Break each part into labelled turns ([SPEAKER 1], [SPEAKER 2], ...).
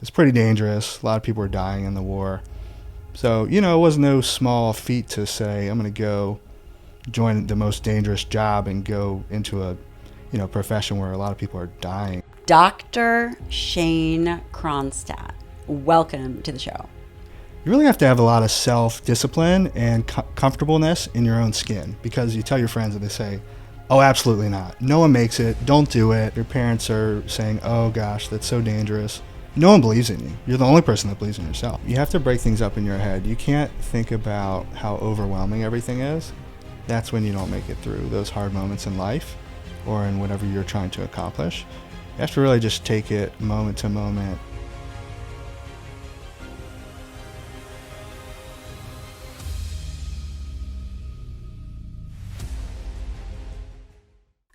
[SPEAKER 1] It's pretty dangerous. A lot of people were dying in the war. So, it was no small feat to say, I'm going to go join the most dangerous job and go into a, profession where a lot of people are dying.
[SPEAKER 2] Dr. Shane Kronstedt, welcome to the show.
[SPEAKER 1] You really have to have a lot of self-discipline and comfortableness in your own skin, because you tell your friends and they say, oh, absolutely not. No one makes it. Don't do it. Your parents are saying, oh gosh, that's so dangerous. No one believes in you. You're the only person that believes in yourself. You have to break things up in your head. You can't think about how overwhelming everything is. That's when you don't make it through those hard moments in life or in whatever you're trying to accomplish. You have to really just take it moment to moment.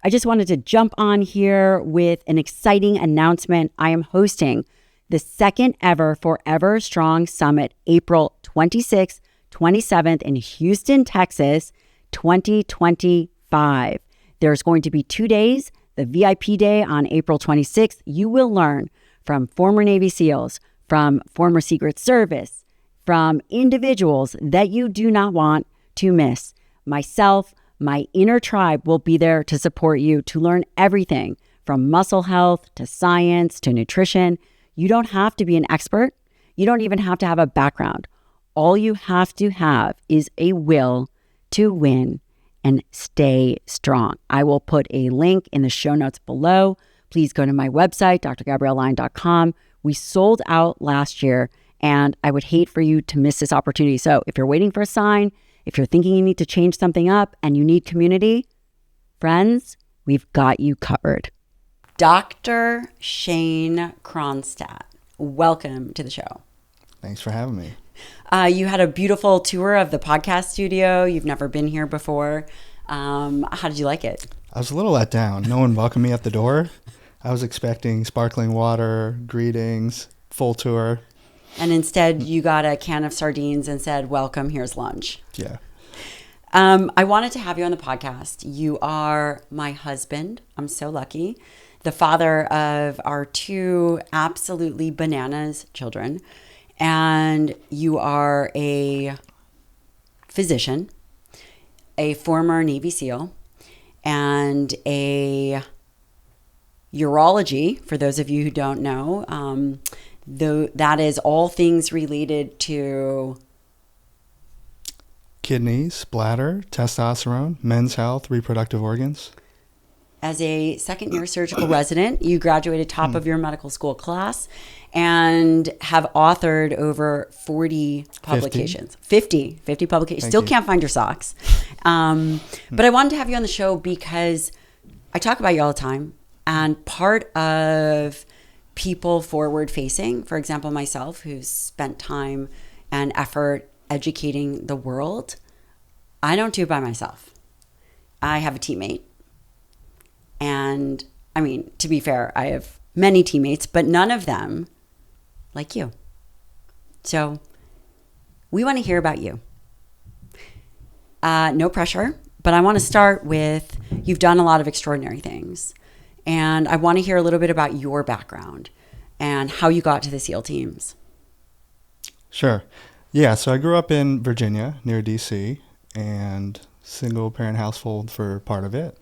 [SPEAKER 2] I just wanted to jump on here with an exciting announcement. I am hosting the second ever Forever Strong Summit, April 26th, 27th in Houston, Texas, 2025. There's going to be 2 days. The VIP day on April 26th, you will learn from former Navy SEALs, from former Secret Service, from individuals that you do not want to miss. Myself, my inner tribe will be there to support you to learn everything from muscle health to science to nutrition. You don't have to be an expert. You don't even have to have a background. All you have to have is a will to win and stay strong. I will put a link in the show notes below. Please go to my website, drgabriellelyon.com. We sold out last year, and I would hate for you to miss this opportunity. So if you're waiting for a sign, if you're thinking you need to change something up and you need community, friends, we've got you covered. Dr. Shane Kronstedt, welcome to the show.
[SPEAKER 1] Thanks for having me.
[SPEAKER 2] You had a beautiful tour of the podcast studio. You've never been here before. How did you like it?
[SPEAKER 1] I was a little let down. No one welcomed me at the door. I was expecting sparkling water, greetings, full tour.
[SPEAKER 2] And instead, you got a can of sardines and said, welcome, here's lunch.
[SPEAKER 1] Yeah.
[SPEAKER 2] I wanted to have you on the podcast. You are my husband. I'm so lucky. The father of our 2 absolutely bananas children. And you are a physician, a former Navy SEAL, and a urology, for those of you who don't know. That is all things related to
[SPEAKER 1] kidneys, bladder, testosterone, men's health, reproductive organs.
[SPEAKER 2] As a second-year surgical resident, you graduated top of your medical school class and have authored over 40 publications. 50 publications. Still can't find your socks. But I wanted to have you on the show because I talk about you all the time. And part of people forward-facing, for example, myself, who's spent time and effort educating the world, I don't do it by myself. I have a teammate. And I mean, to be fair, I have many teammates, but none of them like you. So we want to hear about you. No pressure, but I want to start with, you've done a lot of extraordinary things. And I want to hear a little bit about your background and how you got to the SEAL teams.
[SPEAKER 1] Sure. Yeah, so I grew up in Virginia near DC and single parent household for part of it.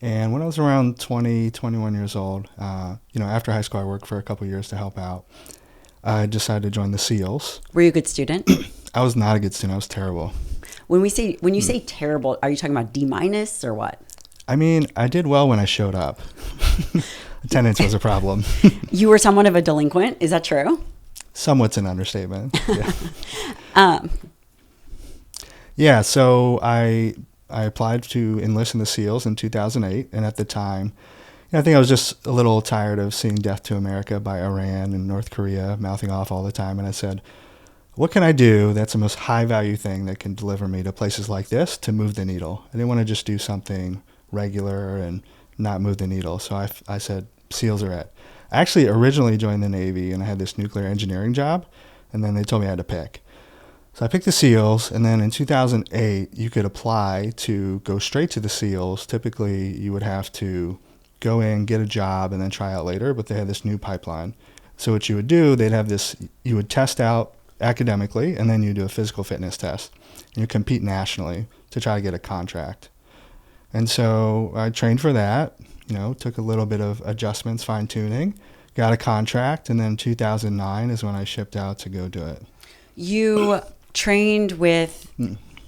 [SPEAKER 1] And when I was around 20, 21 years old, after high school, I worked for a couple years to help out. I decided to join the SEALs.
[SPEAKER 2] Were you a good student?
[SPEAKER 1] I was not a good student. I was terrible.
[SPEAKER 2] When you say terrible, are you talking about D- or what?
[SPEAKER 1] I mean, I did well when I showed up. Attendance was a problem.
[SPEAKER 2] You were somewhat of a delinquent. Is that true?
[SPEAKER 1] Somewhat's an understatement. Yeah. So I applied to enlist in the SEALs in 2008, and at the time, I think I was just a little tired of seeing Death to America by Iran and North Korea mouthing off all the time, and I said, what can I do that's the most high-value thing that can deliver me to places like this to move the needle? I didn't want to just do something regular and not move the needle, so I said, SEALs are it. I actually originally joined the Navy, and I had this nuclear engineering job, and then they told me I had to pick. So I picked the SEALs, and then in 2008, you could apply to go straight to the SEALs. Typically, you would have to go in, get a job, and then try out later, but they had this new pipeline. So what you would do, they'd have this, you would test out academically, and then you do a physical fitness test. And you compete nationally to try to get a contract. And so I trained for that, took a little bit of adjustments, fine tuning, got a contract, and then 2009 is when I shipped out to go do it.
[SPEAKER 2] You trained with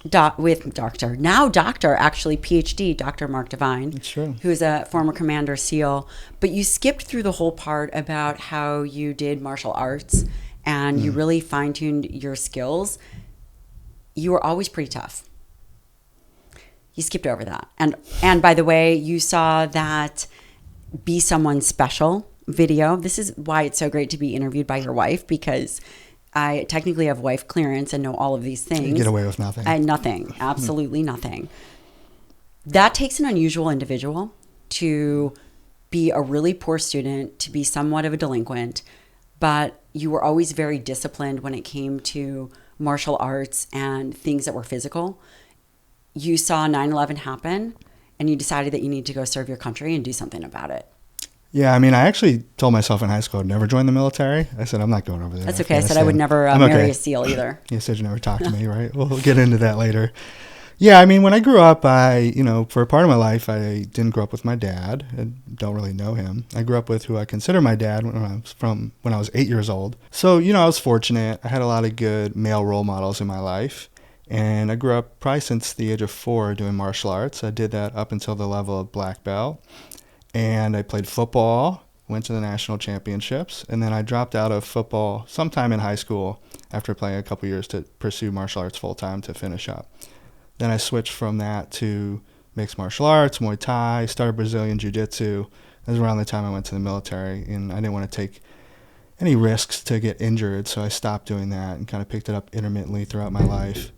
[SPEAKER 2] doctor, actually PhD, Dr. Mark Devine.
[SPEAKER 1] That's true.
[SPEAKER 2] Who's a former Commander SEAL. But you skipped through the whole part about how you did martial arts and you really fine-tuned your skills. You were always pretty tough. You skipped over that. And by the way, you saw that Be Someone Special video. This is why it's so great to be interviewed by your wife, because I technically have wife clearance and know all of these things.
[SPEAKER 1] You get away with nothing.
[SPEAKER 2] Nothing. Absolutely nothing. That takes an unusual individual to be a really poor student, to be somewhat of a delinquent, but you were always very disciplined when it came to martial arts and things that were physical. You saw 9/11 happen and you decided that you need to go serve your country and do something about it.
[SPEAKER 1] Yeah, I mean, I actually told myself in high school I'd never join the military. I said, I'm not going over there.
[SPEAKER 2] That's okay. I said I would never marry a SEAL either.
[SPEAKER 1] You said you never talked to me, right? We'll get into that later. Yeah, I mean, when I grew up, for a part of my life, I didn't grow up with my dad. I don't really know him. I grew up with who I consider my dad when I was 8 years old. So, I was fortunate. I had a lot of good male role models in my life. And I grew up probably since the age of 4 doing martial arts. I did that up until the level of black belt. And I played football, went to the national championships, and then I dropped out of football sometime in high school after playing a couple years to pursue martial arts full-time to finish up. Then I switched from that to mixed martial arts, Muay Thai, started Brazilian Jiu-Jitsu. That was around the time I went to the military, and I didn't want to take any risks to get injured, so I stopped doing that and kind of picked it up intermittently throughout my life.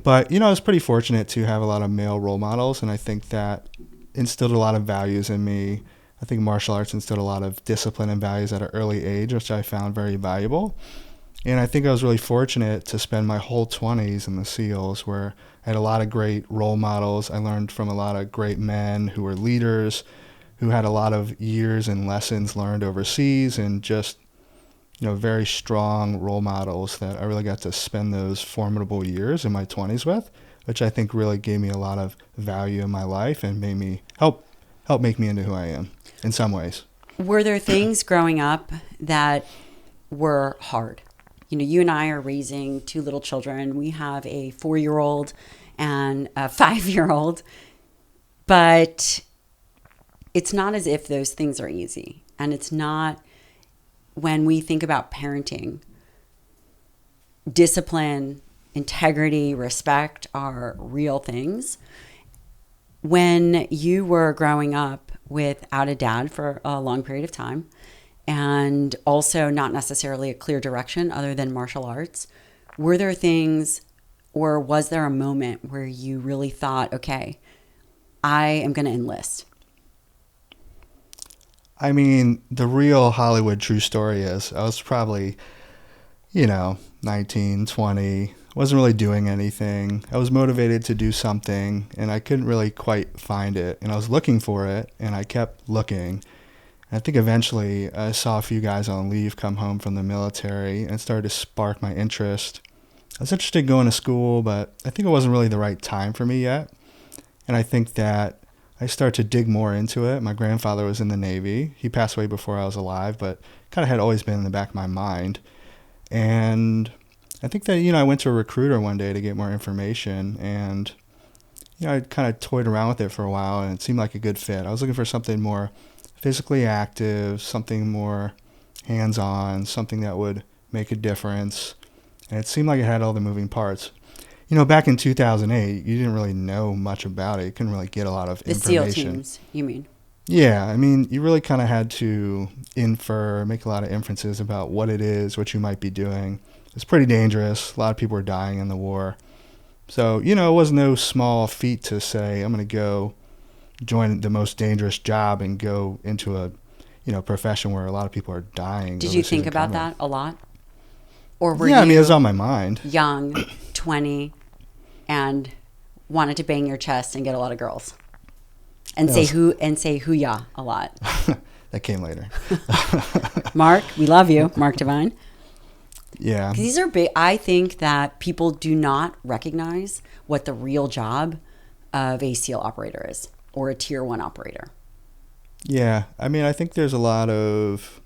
[SPEAKER 1] But, I was pretty fortunate to have a lot of male role models, and I think that instilled a lot of values in me. I think martial arts instilled a lot of discipline and values at an early age, which I found very valuable. And I think I was really fortunate to spend my whole 20s in the SEALs, where I had a lot of great role models. I learned from a lot of great men who were leaders, who had a lot of years and lessons learned overseas, and just, very strong role models that I really got to spend those formidable years in my 20s with, which I think really gave me a lot of value in my life and made me help make me into who I am in some ways.
[SPEAKER 2] Were there things growing up that were hard? You and I are raising 2 little children. We have a 4-year-old and a 5-year-old, but it's not as if those things are easy. And it's not, when we think about parenting, discipline, integrity, respect are real things. When you were growing up without a dad for a long period of time, and also not necessarily a clear direction other than martial arts, were there things, or was there a moment where you really thought, okay, I am going to enlist?
[SPEAKER 1] I mean, the real Hollywood true story is I was probably, 19, 20, wasn't really doing anything. I was motivated to do something, and I couldn't really quite find it. And I was looking for it, and I kept looking. And I think eventually I saw a few guys on leave come home from the military, and it started to spark my interest. I was interested in going to school, but I think it wasn't really the right time for me yet. And I think that I started to dig more into it. My grandfather was in the Navy. He passed away before I was alive, but kind of had always been in the back of my mind. And I think that, I went to a recruiter one day to get more information, and, I kind of toyed around with it for a while, and it seemed like a good fit. I was looking for something more physically active, something more hands-on, something that would make a difference. And it seemed like it had all the moving parts. Back in 2008, you didn't really know much about it. You couldn't really get a lot of information.
[SPEAKER 2] The SEAL teams, you mean?
[SPEAKER 1] Yeah, I mean, you really kind of had to make a lot of inferences about what it is, what you might be doing. It's pretty dangerous. A lot of people were dying in the war. So, it was no small feat to say, I'm going to go join the most dangerous job and go into a, profession where a lot of people are dying.
[SPEAKER 2] Did you think about that a lot? Or were
[SPEAKER 1] it was on my mind.
[SPEAKER 2] Young, 20, and wanted to bang your chest and get a lot of girls? And say hoo-ya a lot.
[SPEAKER 1] that came later.
[SPEAKER 2] Mark, we love you, Mark Devine.
[SPEAKER 1] Yeah.
[SPEAKER 2] These are big. I think that people do not recognize what the real job of a SEAL operator is, or a tier 1 operator.
[SPEAKER 1] Yeah. I mean, I think there's a lot of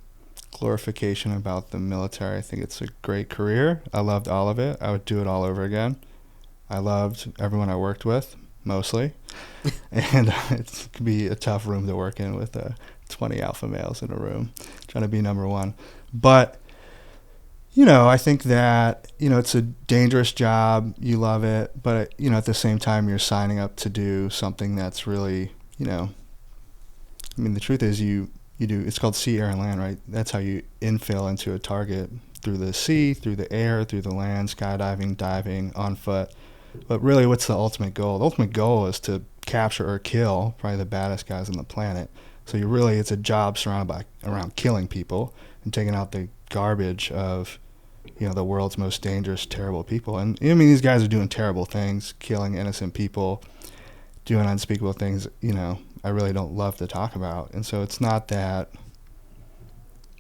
[SPEAKER 1] glorification about the military. I think it's a great career. I loved all of it. I would do it all over again. I loved everyone I worked with, mostly. And it could be a tough room to work in with 20 alpha males in a room trying to be number one. But, I think that, it's a dangerous job. You love it. But, at the same time, you're signing up to do something that's really, I mean, the truth is you do, it's called sea, air, and land, right? That's how you infill into a target, through the sea, through the air, through the land, skydiving, diving, on foot. But really, what's the ultimate goal? The ultimate goal is to capture or kill probably the baddest guys on the planet. So it's a job surrounded around killing people and taking out the garbage of, the world's most dangerous, terrible people. And I mean, these guys are doing terrible things, killing innocent people, doing unspeakable things, I really don't love to talk about. And so it's not that,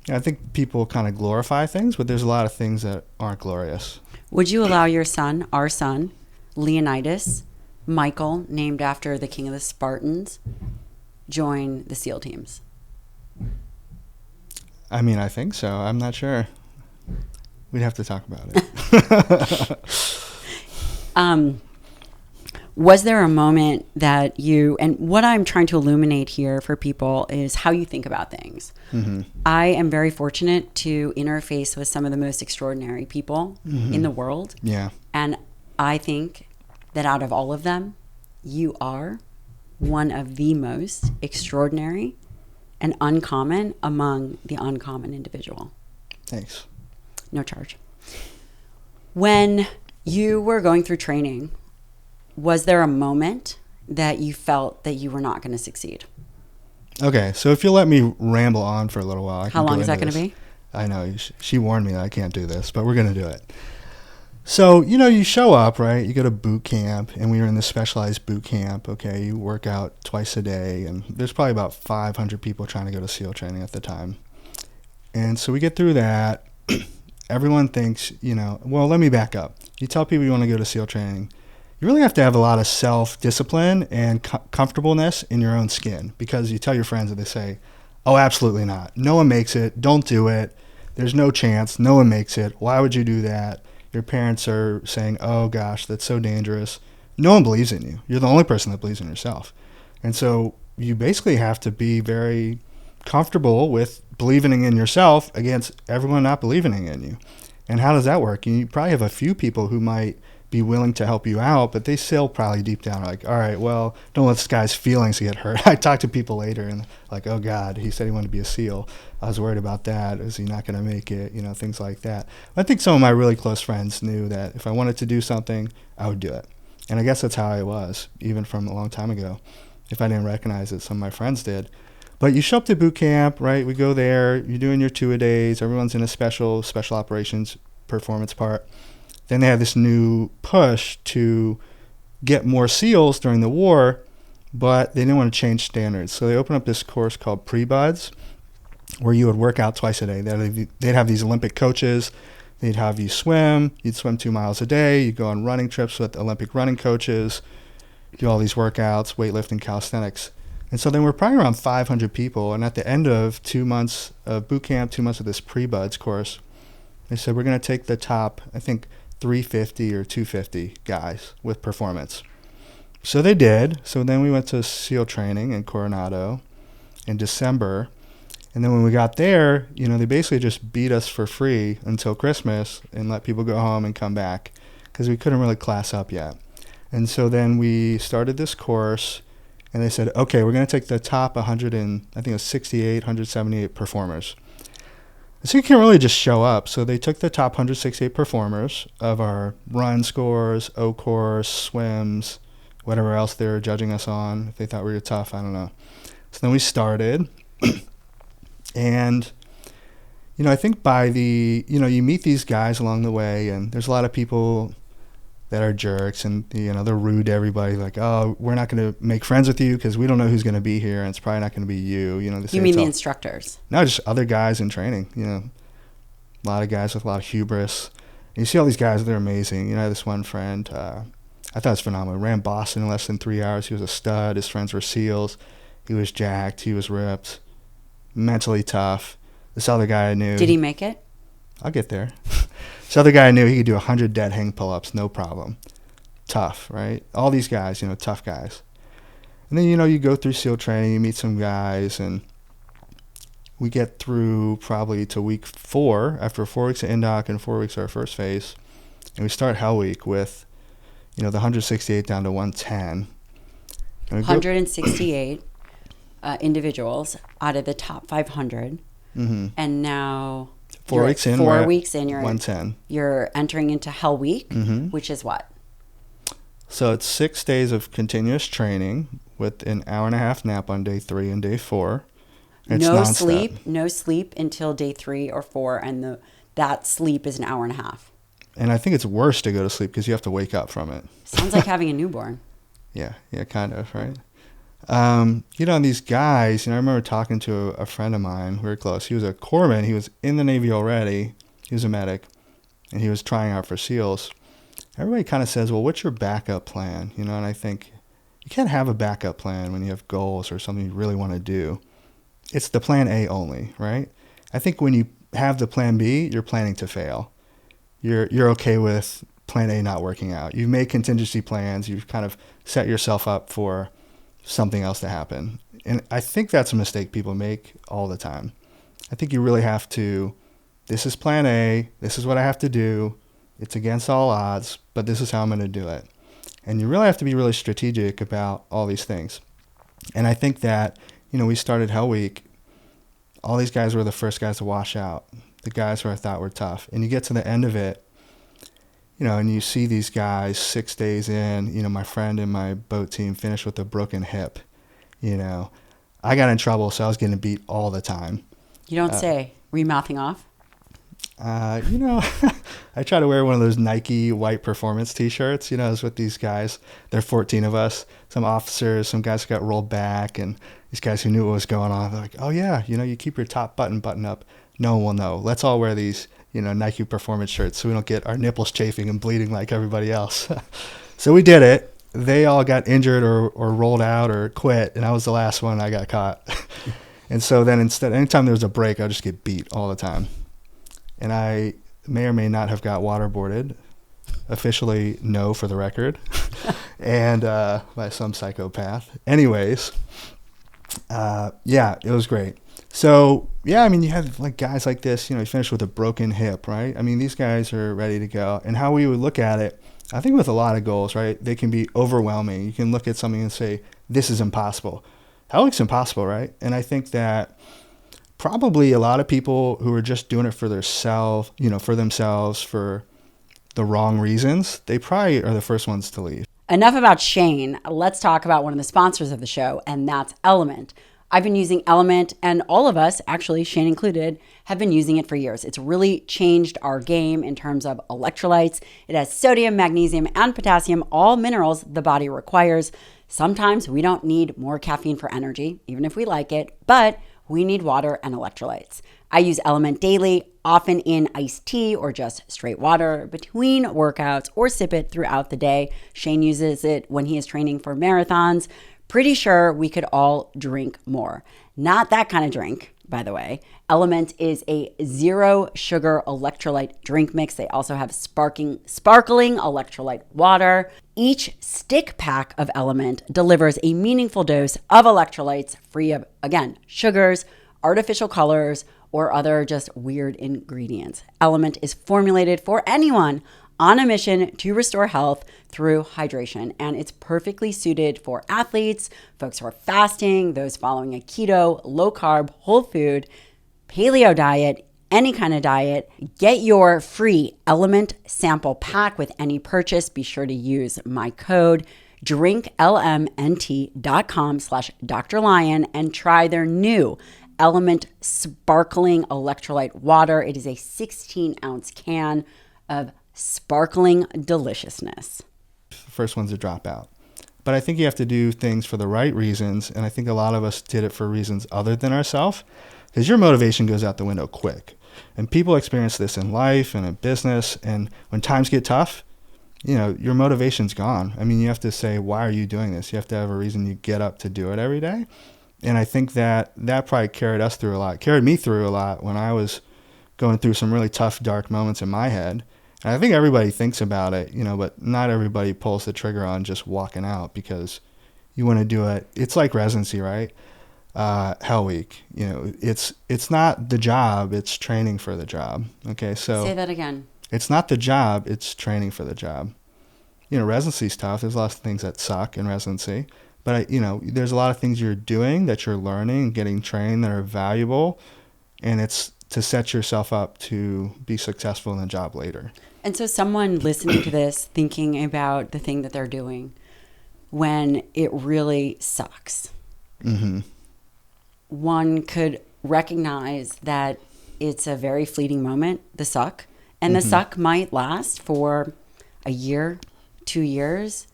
[SPEAKER 1] I think people kind of glorify things, but there's a lot of things that aren't glorious.
[SPEAKER 2] Would you allow your son, our son, Leonidas, Michael, named after the king of the Spartans, join the SEAL teams?
[SPEAKER 1] I mean, I think so. I'm not sure. We'd have to talk about it.
[SPEAKER 2] Was there a moment that and what I'm trying to illuminate here for people is how you think about things. Mm-hmm. I am very fortunate to interface with some of the most extraordinary people in the world.
[SPEAKER 1] Yeah.
[SPEAKER 2] And I think that out of all of them, you are one of the most extraordinary and uncommon among the uncommon individual.
[SPEAKER 1] Thanks.
[SPEAKER 2] No charge. When you were going through training, was there a moment that you felt that you were not going to succeed?
[SPEAKER 1] Okay, so if you'll let me ramble on for a little while.
[SPEAKER 2] How long is that going to be?
[SPEAKER 1] I know. She warned me that I can't do this, but we're going to do it. So, you show up, right? You go to boot camp, and we were in this specialized boot camp, okay? You work out twice a day, and there's probably about 500 people trying to go to SEAL training at the time. And so we get through that. Everyone thinks, well, let me back up. You tell people you want to go to SEAL training. You really have to have a lot of self-discipline and comfortableness in your own skin, because you tell your friends and they say, oh, absolutely not. No one makes it. Don't do it. There's no chance. No one makes it. Why would you do that? Your parents are saying, oh, gosh, that's so dangerous. No one believes in you. You're the only person that believes in yourself. And so you basically have to be very comfortable with believing in yourself against everyone not believing in you. And how does that work? You probably have a few people who might be willing to help you out, but they still probably deep down are like, all right, well, don't let this guy's feelings get hurt. I talked to people later and like, oh God, he said he wanted to be a SEAL. I was worried about that. Is he not going to make it? Things like that. I think some of my really close friends knew that if I wanted to do something, I would do it. And I guess that's how I was, even from a long time ago. If I didn't recognize it, some of my friends did. But you show up to boot camp, right? We go there. You're doing your 2-a-days. Everyone's in a special operations performance part. Then they have this new push to get more SEALs during the war, but they didn't want to change standards. So they opened up this course called Pre-Buds, where you would work out twice a day. They'd have these Olympic coaches. They'd have you swim. You'd swim 2 miles a day. You'd go on running trips with Olympic running coaches, do all these workouts, weightlifting, calisthenics. And so then we're probably around 500 people. And at the end of 2 months of boot camp, 2 months of this Pre-Buds course, they said, we're going to take the top, I think, 350 or 250 guys with performance. So they did. So then we went to SEAL training in Coronado in December. And then when we got there, they basically just beat us for free until Christmas and let people go home and come back because we couldn't really class up yet. And so then we started this course and they said, okay, we're going to take the top 178 performers. So you can't really just show up. So they took the top 168 performers of our run scores, O course, swims, whatever else they were judging us on. If they thought we were tough, I don't know. So then we started. And, I think by you meet these guys along the way, and there's a lot of people that are jerks, and they're rude to everybody. Like, oh, we're not going to make friends with you because we don't know who's going to be here, and it's probably not going to be you.
[SPEAKER 2] You mean the instructors?
[SPEAKER 1] No, just other guys in training. A lot of guys with a lot of hubris. And you see all these guys; they're amazing. I had this one friend. I thought it was phenomenal. Ran Boston in less than 3 hours. He was a stud. His friends were SEALs. He was jacked. He was ripped. Mentally tough. This other guy I knew.
[SPEAKER 2] Did he make it?
[SPEAKER 1] I'll get there. This other guy I knew, he could do 100 dead hang pull-ups, no problem. Tough, right? All these guys, tough guys. And then, you go through SEAL training, you meet some guys, and we get through probably to week 4, after 4 weeks of Indoc and 4 weeks of our first phase. And we start Hell Week with, the 168 down to 110.
[SPEAKER 2] 168 individuals out of the top 500.
[SPEAKER 1] Mm-hmm.
[SPEAKER 2] And now
[SPEAKER 1] 4 weeks in,
[SPEAKER 2] you're
[SPEAKER 1] 110.
[SPEAKER 2] You're entering into Hell Week,
[SPEAKER 1] mm-hmm.
[SPEAKER 2] which is what?
[SPEAKER 1] So it's 6 days of continuous training with an hour and a half nap on day 3 and day 4. It's
[SPEAKER 2] no
[SPEAKER 1] nonstop.
[SPEAKER 2] No sleep until day 3 or 4, and that sleep is an hour and a half.
[SPEAKER 1] And I think it's worse to go to sleep because you have to wake up from it.
[SPEAKER 2] Sounds like having a newborn.
[SPEAKER 1] Yeah, kind of, right? And these guys, I remember talking to a friend of mine, we were close. He was a corpsman. He was in the Navy already. He was a medic, and he was trying out for SEALs. Everybody kind of says, well, what's your backup plan? And I think you can't have a backup plan when you have goals or something you really want to do. It's the plan A only, right? I think when you have the plan B, you're planning to fail. You're okay with plan A not working out. You've made contingency plans. You've kind of set yourself up for something else to happen. And I think that's a mistake people make all the time. I think you really have to, this is plan A, this is what I have to do. It's against all odds, but this is how I'm going to do it. And you really have to be really strategic about all these things. And I think that, we started Hell Week. All these guys were the first guys to wash out. The guys who I thought were tough. And you get to the end of it, and you see these guys 6 days in, my friend and my boat team finished with a broken hip. I got in trouble, so I was getting beat all the time.
[SPEAKER 2] You don't say. Were you mouthing off?
[SPEAKER 1] I try to wear one of those Nike white performance T-shirts. I was with these guys. There are 14 of us, some officers, some guys who got rolled back, and these guys who knew what was going on. They're like, oh, yeah, you keep your top button up. No one will know. Let's all wear these, Nike performance shirts so we don't get our nipples chafing and bleeding like everybody else. So we did it. They all got injured or rolled out or quit, and I was the last one. I got caught. And so then anytime there was a break, I'd just get beat all the time. And I may or may not have got waterboarded. Officially, no, for the record. And by some psychopath. Anyways, it was great. So, you have like guys like this, you finish with a broken hip, right? These guys are ready to go. And how we would look at it, I think with a lot of goals, right, they can be overwhelming. You can look at something and say, this is impossible. Hell looks impossible, right? And I think that probably a lot of people who are just doing it for themselves, for the wrong reasons, they probably are the first ones to leave.
[SPEAKER 2] Enough about Shane. Let's talk about one of the sponsors of the show, and that's Element. I've been using Element, and all of us, actually Shane included, have been using it for years. It's really changed our game in terms of electrolytes. It has sodium, magnesium, and potassium, all minerals the body requires. Sometimes we don't need more caffeine for energy, even if we like it, but we need water and electrolytes. I use Element daily, often in iced tea or just straight water between workouts, or sip it throughout the day. Shane uses it when he is training for marathons. Pretty sure we could all drink more. Not that kind of drink, by the way. Element is a 0 sugar electrolyte drink mix. They also have sparkling electrolyte water. Each stick pack of Element delivers a meaningful dose of electrolytes free of, again, sugars, artificial colors, or other just weird ingredients. Element is formulated for anyone on a mission to restore health through hydration, and it's perfectly suited for athletes, folks who are fasting, those following a keto, low-carb, whole food, paleo diet, any kind of diet. Get your free Element sample pack with any purchase. Be sure to use my code drinklmnt.com/Dr. Lyon and try their new Element sparkling electrolyte water. It is a 16-ounce can of sparkling deliciousness.
[SPEAKER 1] First ones to drop out. But I think you have to do things for the right reasons, and I think a lot of us did it for reasons other than ourselves, because your motivation goes out the window quick. And people experience this in life and in business, and when times get tough, your motivation's gone. I mean, you have to say, why are you doing this? You have to have a reason you get up to do it every day. And I think that probably carried me through a lot when I was going through some really tough, dark moments in my head. And I think everybody thinks about it, but not everybody pulls the trigger on just walking out, because you want to do it. It's like residency, right? Hell Week, it's not the job, it's training for the job. Okay, so
[SPEAKER 2] say that again.
[SPEAKER 1] It's not the job, it's training for the job. Residency's tough. There's lots of things that suck in residency. But, there's a lot of things you're doing that you're learning, getting trained, that are valuable. And it's to set yourself up to be successful in the job later.
[SPEAKER 2] And so someone listening to this, thinking about the thing that they're doing when it really sucks,
[SPEAKER 1] mm-hmm.
[SPEAKER 2] one could recognize that it's a very fleeting moment, the suck. And the suck might last for a year, 2 years,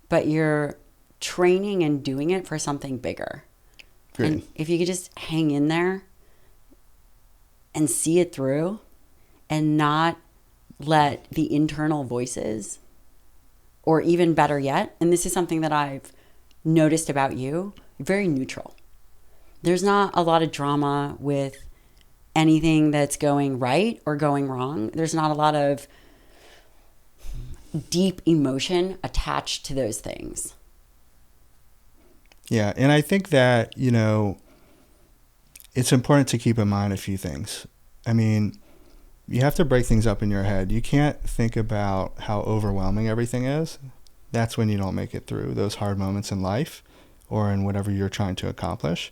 [SPEAKER 2] but you're training and doing it for something bigger.
[SPEAKER 1] Great.
[SPEAKER 2] And if you could just hang in there and see it through and not let the internal voices, or even better yet, and this is something that I've noticed about you, very neutral. There's not a lot of drama with anything that's going right or going wrong. There's not a lot of deep emotion attached to those things.
[SPEAKER 1] Yeah, and I think that, it's important to keep in mind a few things. I mean, you have to break things up in your head. You can't think about how overwhelming everything is. That's when you don't make it through those hard moments in life or in whatever you're trying to accomplish.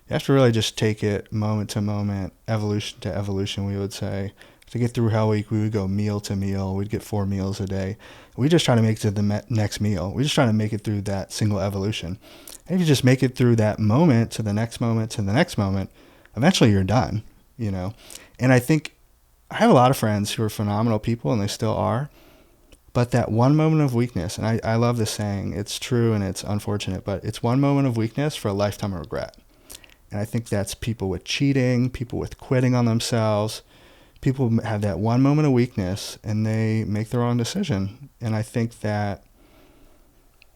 [SPEAKER 1] You have to really just take it moment to moment, evolution to evolution, we would say. To get through Hell Week, we would go meal to meal. We'd get 4 meals a day. We just try to make it to the next meal. We just try to make it through that single evolution. And if you just make it through that moment to the next moment to the next moment, eventually you're done, And I think I have a lot of friends who are phenomenal people, and they still are. But that one moment of weakness, and I love this saying, it's true and it's unfortunate, but it's one moment of weakness for a lifetime of regret. And I think that's people with cheating, people with quitting on themselves. People have that one moment of weakness and they make the wrong decision. And I think that,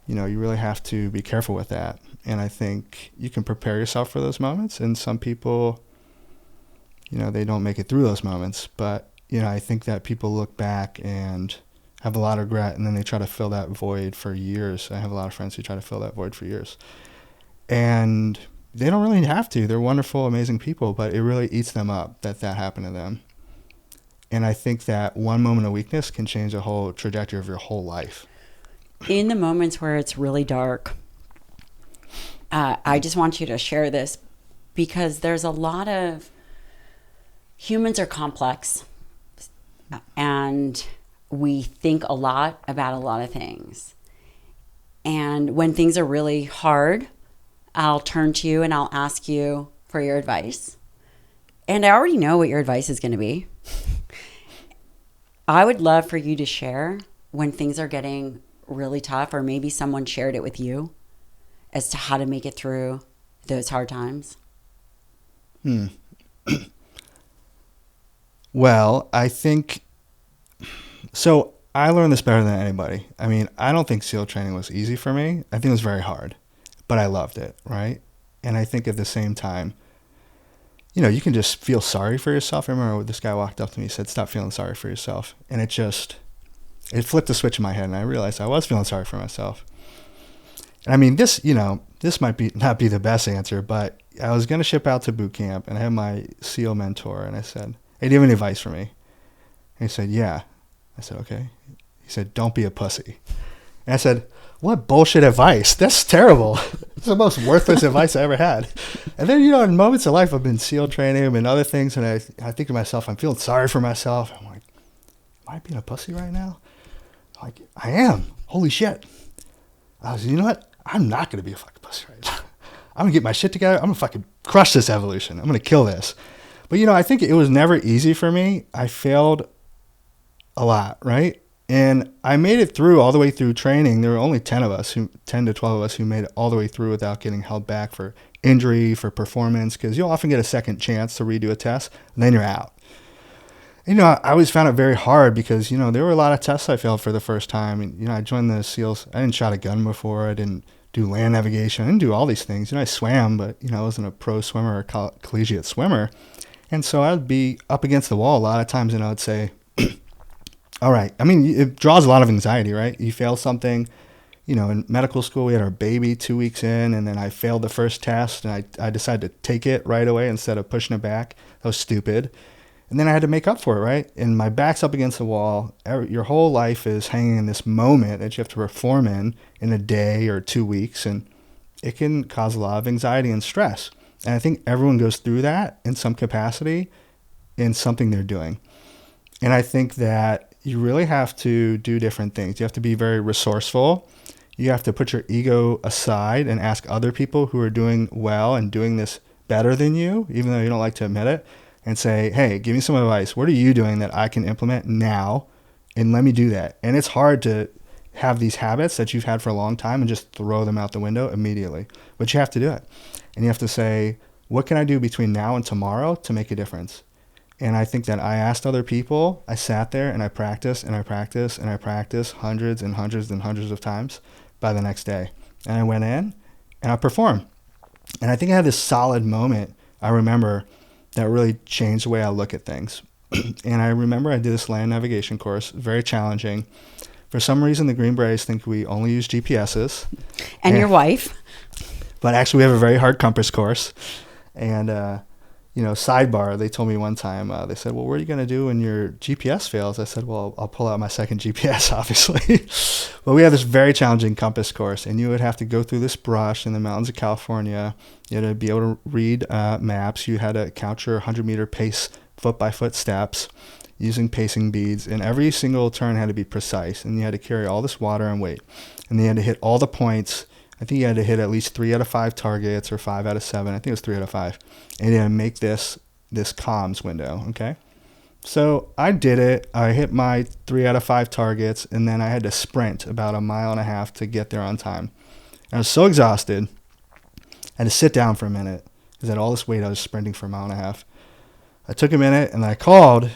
[SPEAKER 1] you really have to be careful with that. And I think you can prepare yourself for those moments. And some people, they don't make it through those moments. But, I think that people look back and have a lot of regret, and then they try to fill that void for years. I have a lot of friends who try to fill that void for years. And they don't really have to. They're wonderful, amazing people, but it really eats them up that happened to them. And I think that one moment of weakness can change the whole trajectory of your whole life.
[SPEAKER 2] In the moments where it's really dark, I just want you to share this, because there's a lot of humans are complex, and we think a lot about a lot of things. And when things are really hard, I'll turn to you and I'll ask you for your advice. And I already know what your advice is going to be. I would love for you to share when things are getting really tough, or maybe someone shared it with you, as to how to make it through those hard times.
[SPEAKER 1] Well, I think, so I learned this better than anybody. I mean, I don't think SEAL training was easy for me. I think it was very hard, but I loved it, right? And I think at the same time, you can just feel sorry for yourself. I remember this guy walked up to me and said, stop feeling sorry for yourself. And it flipped a switch in my head, and I realized I was feeling sorry for myself. And I mean, this might not be the best answer, but I was going to ship out to boot camp, and I had my SEAL mentor, and I said, hey, do you have any advice for me? And he said, yeah. I said, okay. He said, don't be a pussy. And I said, what bullshit advice? That's terrible. It's the most worthless advice I ever had. And then, in moments of life, I've been SEAL training and other things, and I think to myself, I'm feeling sorry for myself. I'm like, am I being a pussy right now? I'm like, I am. Holy shit. I was, you know what? I'm not going to be a fucking pussy right now. I'm going to get my shit together. I'm going to fucking crush this evolution. I'm going to kill this. But, I think it was never easy for me. I failed a lot, right? And I made it through all the way through training. There were only 10 to 12 of us who made it all the way through without getting held back for injury, for performance, because you'll often get a second chance to redo a test, and then you're out. I always found it very hard because, there were a lot of tests I failed for the first time. And, I joined the SEALs. I didn't shot a gun before. I didn't do land navigation. I didn't do all these things. I swam, but, I wasn't a pro swimmer or collegiate swimmer. And so I'd be up against the wall a lot of times, and I would say, all right. It draws a lot of anxiety, right? You fail something. In medical school, we had our baby 2 weeks in, and then I failed the first test, and I decided to take it right away instead of pushing it back. That was stupid. And then I had to make up for it, right? And my back's up against the wall. Your whole life is hanging in this moment that you have to perform in a day or 2 weeks, and it can cause a lot of anxiety and stress. And I think everyone goes through that in some capacity in something they're doing. And I think that you really have to do different things. You have to be very resourceful. You have to put your ego aside and ask other people who are doing well and doing this better than you, even though you don't like to admit it, and say, hey, give me some advice. What are you doing that I can implement now? And let me do that. And it's hard to have these habits that you've had for a long time and just throw them out the window immediately. But you have to do it. And you have to say, what can I do between now and tomorrow to make a difference? And I think that I asked other people, I sat there and I practiced and I practiced and I practiced hundreds and hundreds and hundreds of times by the next day. And I went in and I performed. And I think I had this solid moment, I remember, that really changed the way I look at things. And I remember I did this land navigation course, very challenging. For some reason, the Green Berets think we only use GPSs.
[SPEAKER 2] And your wife.
[SPEAKER 1] But actually, we have a very hard compass course. And, sidebar, they told me one time, they said, well, what are you going to do when your GPS fails? I said, well, I'll pull out my second GPS, obviously. But we have this very challenging compass course, and you would have to go through this brush in the mountains of California. You had to be able to read maps. You had to count your 100-meter pace, foot-by-foot steps using pacing beads, and every single turn had to be precise, and you had to carry all this water and weight. And you had to hit all the points. I think you had to hit at least 3 out of 5 targets or 5 out of 7. I think it was 3 out of 5. And you had to make this comms window, okay? So I did it. I hit my 3 out of 5 targets, and then I had to sprint about 1.5 miles to get there on time. I was so exhausted. I had to sit down for a minute because I had all this weight. I was sprinting for 1.5 miles. I took a minute, and then I called,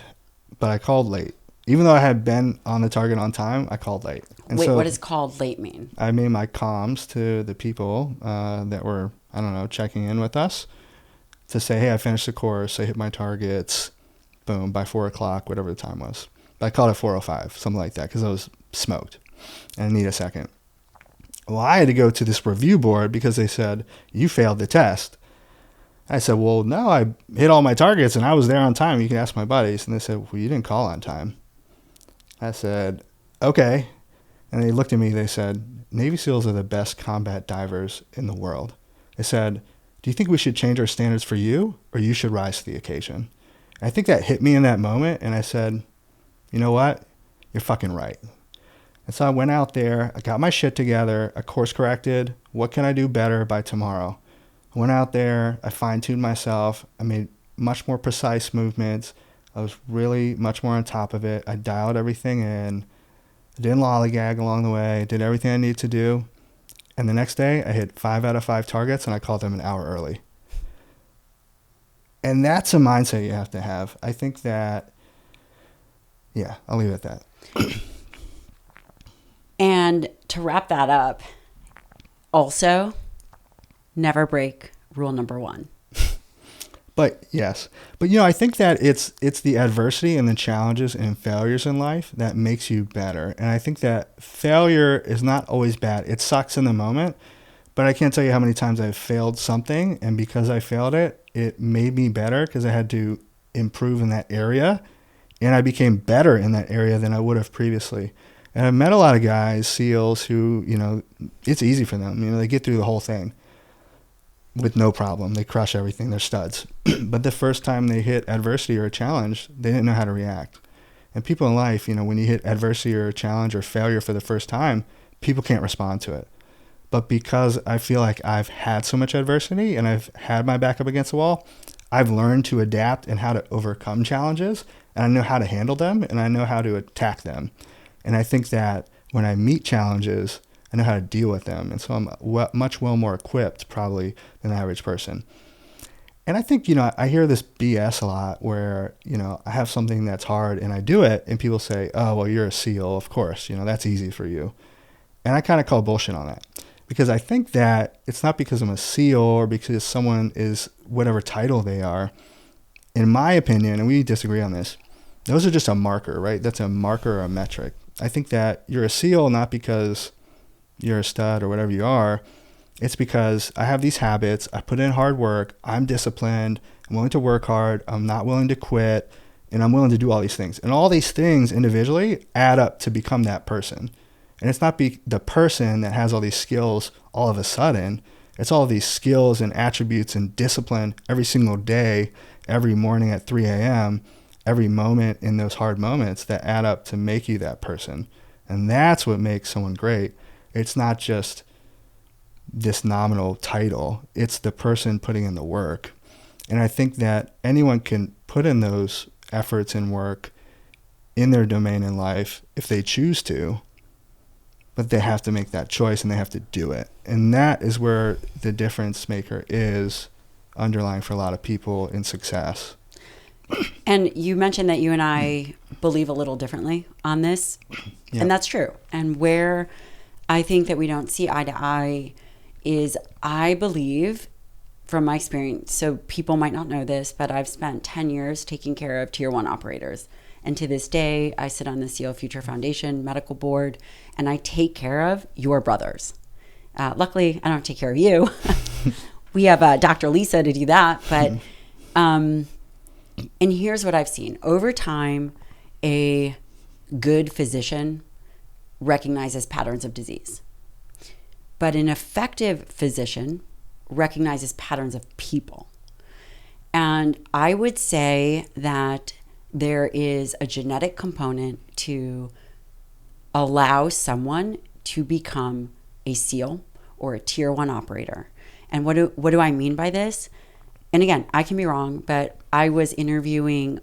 [SPEAKER 1] but I called late. Even though I had been on the target on time, I called late. And
[SPEAKER 2] Wait,
[SPEAKER 1] so
[SPEAKER 2] what does called late mean?
[SPEAKER 1] I made my comms to the people that were, checking in with us to say, hey, I finished the course. I hit my targets. Boom, by 4 o'clock, whatever the time was. But I called it 4:05, something like that, because I was smoked. And I need a second. Well, I had to go to this review board because they said, you failed the test. I said, well, no, I hit all my targets and I was there on time. You can ask my buddies. And they said, well, you didn't call on time. I said, okay. And they looked at me. They said, Navy SEALs are the best combat divers in the world. They said, do you think we should change our standards for you, or you should rise to the occasion? And I think that hit me in that moment. And I said, you know what? You're fucking right. And so I went out there. I got my shit together. I course corrected. What can I do better by tomorrow? I went out there. I fine-tuned myself. I made much more precise movements. I was really much more on top of it. I dialed everything in. I didn't lollygag along the way. I did everything I needed to do. And the next day, I hit 5 out of 5 targets, and I called them an hour early. And that's a mindset you have to have. I think that, yeah, I'll leave it at that.
[SPEAKER 2] And to wrap that up, also, never break rule number 1.
[SPEAKER 1] But yes, but I think that it's the adversity and the challenges and failures in life that makes you better. And I think that failure is not always bad. It sucks in the moment, but I can't tell you how many times I've failed something, and because I failed it, it made me better because I had to improve in that area, and I became better in that area than I would have previously. And I've met a lot of guys, SEALs, who, it's easy for them. They get through the whole thing with no problem. They crush everything. They're studs. But the first time they hit adversity or a challenge, they didn't know how to react. And people in life, when you hit adversity or a challenge or failure for the first time, people can't respond to it. But because I feel like I've had so much adversity and I've had my back up against the wall, I've learned to adapt and how to overcome challenges, and I know how to handle them, and I know how to attack them. And I think that when I meet challenges, I know how to deal with them. And so I'm much more equipped probably than the average person. And I think, I hear this BS a lot where, I have something that's hard and I do it and people say, oh, well, you're a SEAL. Of course, that's easy for you. And I kind of call bullshit on that, because I think that it's not because I'm a SEAL or because someone is whatever title they are. In my opinion, and we disagree on this, those are just a marker, right? That's a marker or a metric. I think that you're a SEAL not because you're a stud or whatever you are. It's because I have these habits, I put in hard work, I'm disciplined, I'm willing to work hard, I'm not willing to quit, and I'm willing to do all these things. And all these things individually add up to become that person. And it's not the person that has all these skills all of a sudden. It's all these skills and attributes and discipline every single day, every morning at 3 a.m., every moment in those hard moments that add up to make you that person. And that's what makes someone great. It's not just this nominal title. It's the person putting in the work. And I think that anyone can put in those efforts and work in their domain in life if they choose to, but they have to make that choice and they have to do it. And that is where the difference maker is underlying for a lot of people in success.
[SPEAKER 2] And you mentioned that you and I believe a little differently on this. Yep. And that's true. And where I think that we don't see eye to eye is, I believe, from my experience, so people might not know this, but I've spent 10 years taking care of Tier 1 operators. And to this day, I sit on the SEAL Future Foundation medical board, and I take care of your brothers. Luckily, I don't take care of you. We have Dr. Lisa to do that. But and here's what I've seen. Over time, a good physician recognizes patterns of disease. But an effective physician recognizes patterns of people. And I would say that there is a genetic component to allow someone to become a SEAL or a Tier 1 operator. And what do I mean by this? And again, I can be wrong, but I was interviewing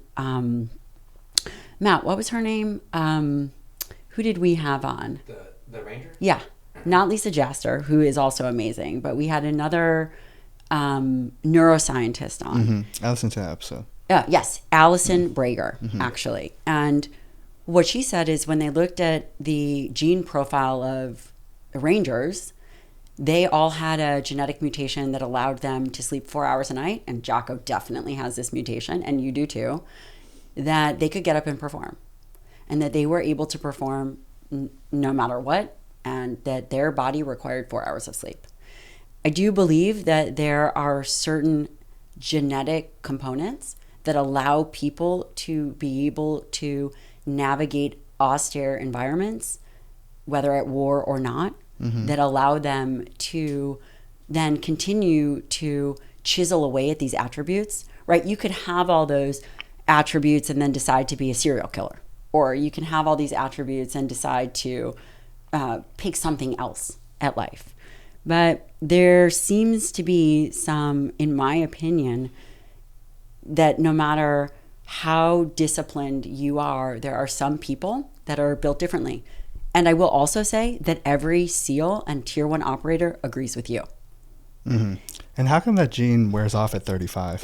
[SPEAKER 2] Matt, what was her name? Who did we have on?
[SPEAKER 3] The Ranger?
[SPEAKER 2] Yeah. Not Lisa Jaster, who is also amazing, but we had another neuroscientist on.
[SPEAKER 1] Mm-hmm. I listened to that episode.
[SPEAKER 2] Yes, Allison Brager, actually. And what she said is when they looked at the gene profile of the Rangers, they all had a genetic mutation that allowed them to sleep 4 hours a night. And Jocko definitely has this mutation, and you do too, that they could get up and perform. And that they were able to perform no matter what, and that their body required 4 hours of sleep. I do believe that there are certain genetic components that allow people to be able to navigate austere environments, whether at war or not, that allow them to then continue to chisel away at these attributes, right? You could have all those attributes and then decide to be a serial killer, or you can have all these attributes and decide to pick something else at life. But there seems to be some, in my opinion, that no matter how disciplined you are, there are some people that are built differently. And I will also say that every SEAL and Tier 1 operator agrees with you.
[SPEAKER 1] Mm-hmm. And how come that gene wears off at 35?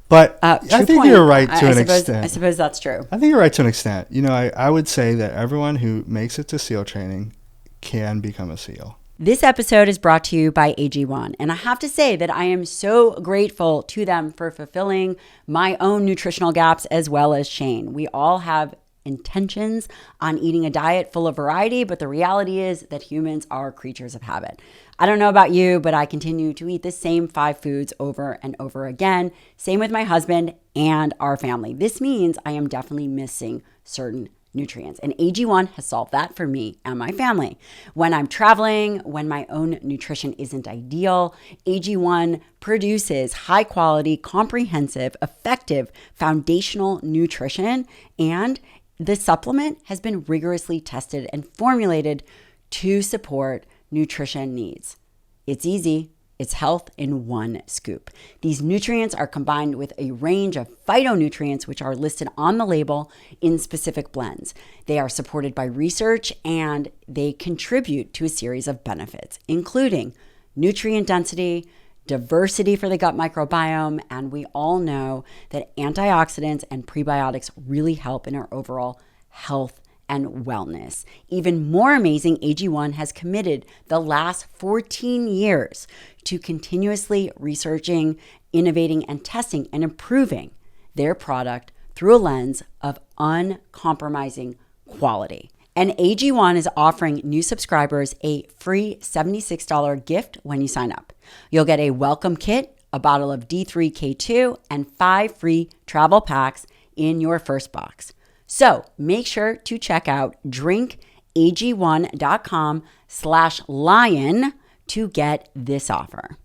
[SPEAKER 1] But I think you're right to an extent.
[SPEAKER 2] I suppose that's true.
[SPEAKER 1] I think you're right to an extent. I would say that everyone who makes it to SEAL training can become a SEAL.
[SPEAKER 2] This episode is brought to you by AG1, and I have to say that I am so grateful to them for fulfilling my own nutritional gaps as well as Shane. We all have intentions on eating a diet full of variety, but the reality is that humans are creatures of habit. I don't know about you, but I continue to eat the same 5 foods over and over again. Same with my husband and our family. This means I am definitely missing certain nutrients. And AG1 has solved that for me and my family. When I'm traveling, when my own nutrition isn't ideal, AG1 produces high quality, comprehensive, effective, foundational nutrition. And the supplement has been rigorously tested and formulated to support nutrition needs. It's easy. It's health in one scoop. These nutrients are combined with a range of phytonutrients, which are listed on the label in specific blends. They are supported by research and they contribute to a series of benefits, including nutrient density, diversity for the gut microbiome, and we all know that antioxidants and prebiotics really help in our overall health and wellness. Even more amazing, AG1 has committed the last 14 years to continuously researching, innovating, and testing and improving their product through a lens of uncompromising quality. And AG1 is offering new subscribers a free $76 gift when you sign up. You'll get a welcome kit, a bottle of D3K2, and 5 free travel packs in your first box. So make sure to check out drinkag1.com/lion to get this offer.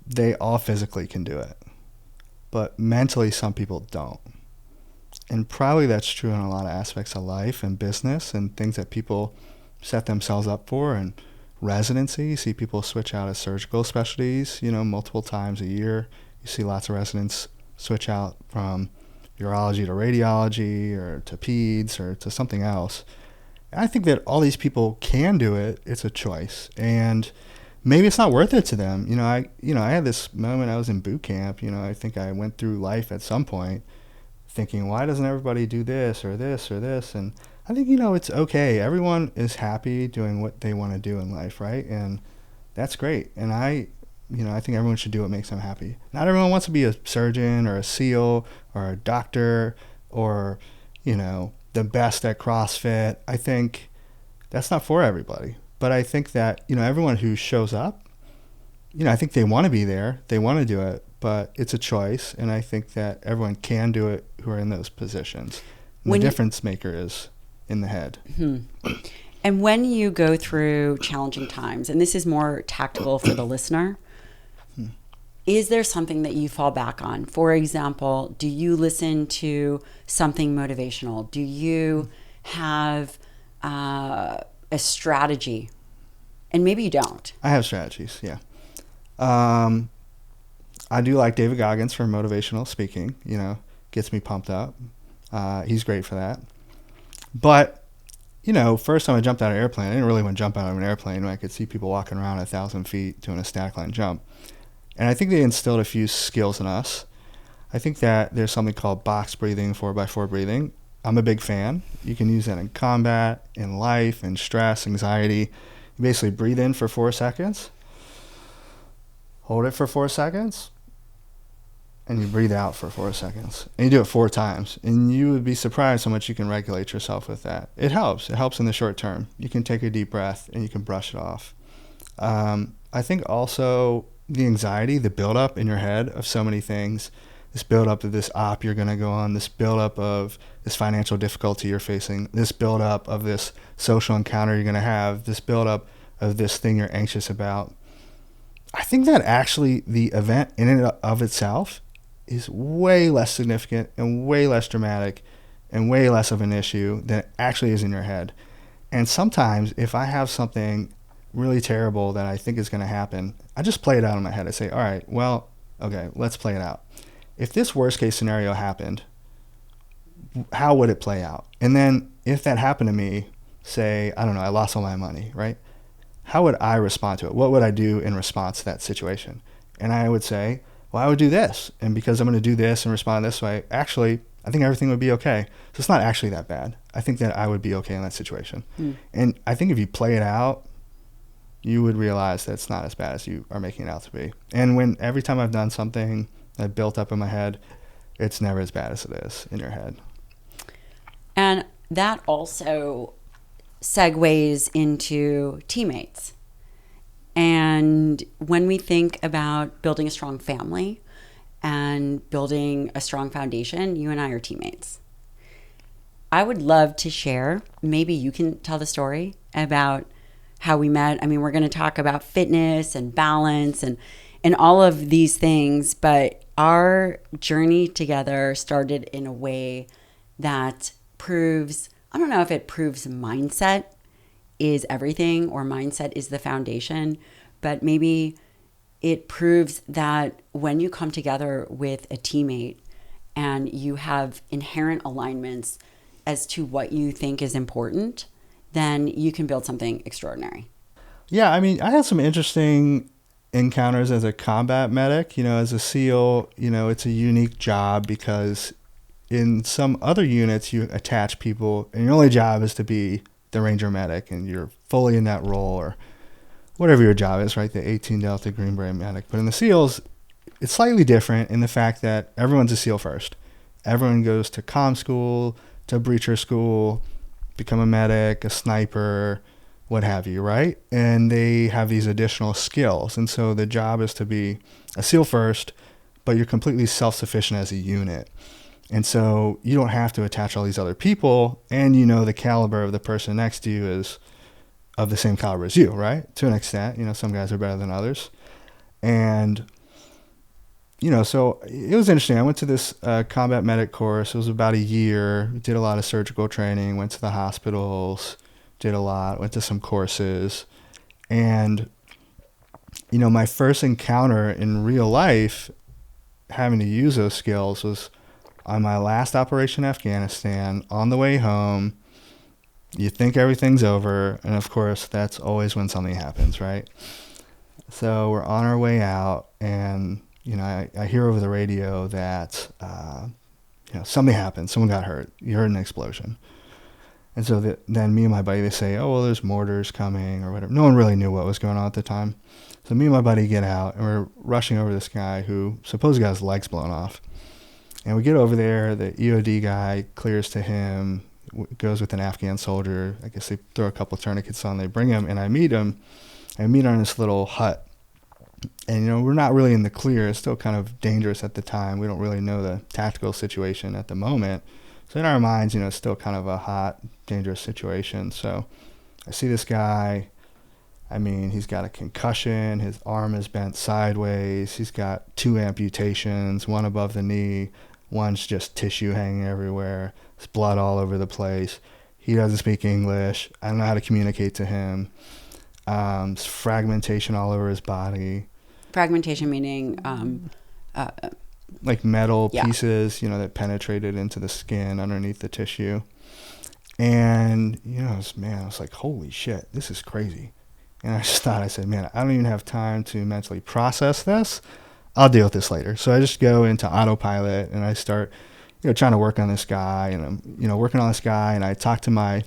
[SPEAKER 1] They all physically can do it, but mentally some people don't. And probably that's true in a lot of aspects of life and business and things that people set themselves up for. And residency, you see people switch out of surgical specialties, multiple times a year. You see lots of residents switch out from urology to radiology or to peds or to something else. I think that all these people can do it. It's a choice. And maybe it's not worth it to them. I had this moment. I was in boot camp. I think I went through life at some point thinking, why doesn't everybody do this or this or this? And I think, it's okay. Everyone is happy doing what they want to do in life, right? And that's great. And I think everyone should do what makes them happy. Not everyone wants to be a surgeon or a SEAL or a doctor or, the best at CrossFit. I think that's not for everybody. But I think that, everyone who shows up, I think they want to be there. They want to do it, but it's a choice. And I think that everyone can do it who are in those positions. And the difference maker is in the head.
[SPEAKER 2] Mm-hmm. And when you go through challenging times, and this is more tactical for the listener, is there something that you fall back on? For example, do you listen to something motivational? Do you have a strategy? And maybe you don't.
[SPEAKER 1] I have strategies, yeah. I do like David Goggins for motivational speaking, gets me pumped up. He's great for that. But, first time I jumped out of an airplane, I didn't really want to jump out of an airplane when I could see people walking around 1,000 feet doing a static line jump. And I think they instilled a few skills in us. I think that there's something called box breathing, 4x4 breathing. I'm a big fan. You can use that in combat, in life, in stress, anxiety. You basically breathe in for 4 seconds, hold it for 4 seconds, and you breathe out for 4 seconds. And you do it 4 times. And you would be surprised how much you can regulate yourself with that. It helps. It helps in the short term. You can take a deep breath and you can brush it off. I think also the anxiety, the buildup in your head of so many things, this buildup of this op you're going to go on, this buildup of this financial difficulty you're facing, this buildup of this social encounter you're going to have, this buildup of this thing you're anxious about. I think that actually the event in and of itself is way less significant and way less dramatic and way less of an issue than it actually is in your head. And sometimes if I have something really terrible that I think is going to happen, I just play it out in my head. I say, all right, well, okay, let's play it out. If this worst case scenario happened, how would it play out? And then if that happened to me, say, I don't know, I lost all my money, right? How would I respond to it? What would I do in response to that situation? And I would say, well, I would do this. And because I'm going to do this and respond this way, actually, I think everything would be okay. So it's not actually that bad. I think that I would be okay in that situation. And I think if you play it out, you would realize that it's not as bad as you are making it out to be. And every time I've done something that built up in my head, it's never as bad as it is in your head.
[SPEAKER 2] And that also segues into teammates. And when we think about building a strong family and building a strong foundation, you and I are teammates. I would love to share, maybe you can tell the story about how we met. I mean, we're going to talk about fitness and balance and all of these things, but our journey together started in a way that proves, I don't know if it proves mindset is everything or mindset is the foundation, but maybe it proves that when you come together with a teammate and you have inherent alignments as to what you think is important, then you can build something extraordinary.
[SPEAKER 1] Yeah, I mean, I had some interesting encounters as a combat medic. As a SEAL, it's a unique job because in some other units, you attach people, and your only job is to be the Ranger medic, and you're fully in that role, or whatever your job is, right? The 18 Delta Green Beret medic. But in the SEALs, it's slightly different in the fact that everyone's a SEAL first. Everyone goes to comm school, to breacher school, become a medic, a sniper, what have you, right? And they have these additional skills. And so the job is to be a SEAL first, but you're completely self-sufficient as a unit. And so you don't have to attach all these other people, and the caliber of the person next to you is of the same caliber as you, right? To an extent, some guys are better than others. And, so it was interesting. I went to this combat medic course. It was about a year. Did a lot of surgical training, went to the hospitals, did a lot, went to some courses. And, my first encounter in real life having to use those skills was on my last operation in Afghanistan, on the way home. You think everything's over, and of course, that's always when something happens, right? So we're on our way out, and, I hear over the radio that, something happened. Someone got hurt. You heard an explosion. And so then me and my buddy, they say, oh, well, there's mortars coming or whatever. No one really knew what was going on at the time. So me and my buddy get out, and we're rushing over this guy who supposedly got his legs blown off. And we get over there. The EOD guy clears to him, goes with an Afghan soldier. I guess they throw a couple of tourniquets on. They bring him, and I meet him. I meet on this little hut. And, we're not really in the clear. It's still kind of dangerous at the time. We don't really know the tactical situation at the moment. So in our minds, it's still kind of a hot, dangerous situation. So I see this guy. I mean, he's got a concussion. His arm is bent sideways. He's got 2 amputations, one above the knee. One's just tissue hanging everywhere. There's blood all over the place. He doesn't speak English. I don't know how to communicate to him. There's fragmentation all over his body.
[SPEAKER 2] Fragmentation meaning
[SPEAKER 1] like metal pieces, that penetrated into the skin underneath the tissue. And, I was like, holy shit, this is crazy. And I said, man, I don't even have time to mentally process this. I'll deal with this later. So I just go into autopilot, and I start, trying to work on this guy. And I'm, working on this guy, and I talk to my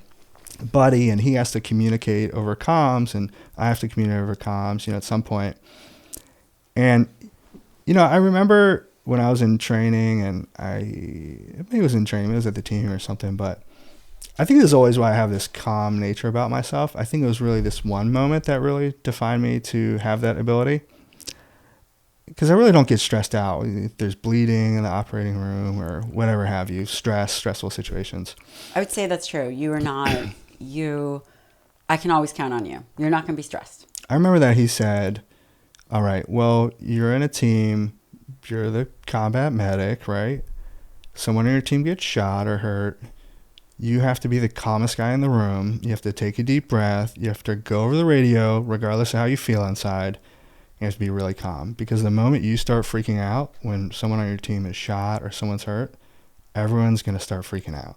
[SPEAKER 1] buddy, and he has to communicate over comms, and I have to communicate over comms, at some point. And, I remember when I was in training, and maybe it was in training, it was at the team or something, but I think this is always why I have this calm nature about myself. I think it was really this one moment that really defined me to have that ability. Because I really don't get stressed out. If there's bleeding in the operating room or whatever have you, stressful situations.
[SPEAKER 2] I would say that's true. You are not, I can always count on you. You're not going to be stressed.
[SPEAKER 1] I remember that he said, all right, well, you're in a team. You're the combat medic, right? Someone on your team gets shot or hurt. You have to be the calmest guy in the room. You have to take a deep breath. You have to go over the radio, regardless of how you feel inside. You have to be really calm. Because the moment you start freaking out when someone on your team is shot or someone's hurt, everyone's going to start freaking out.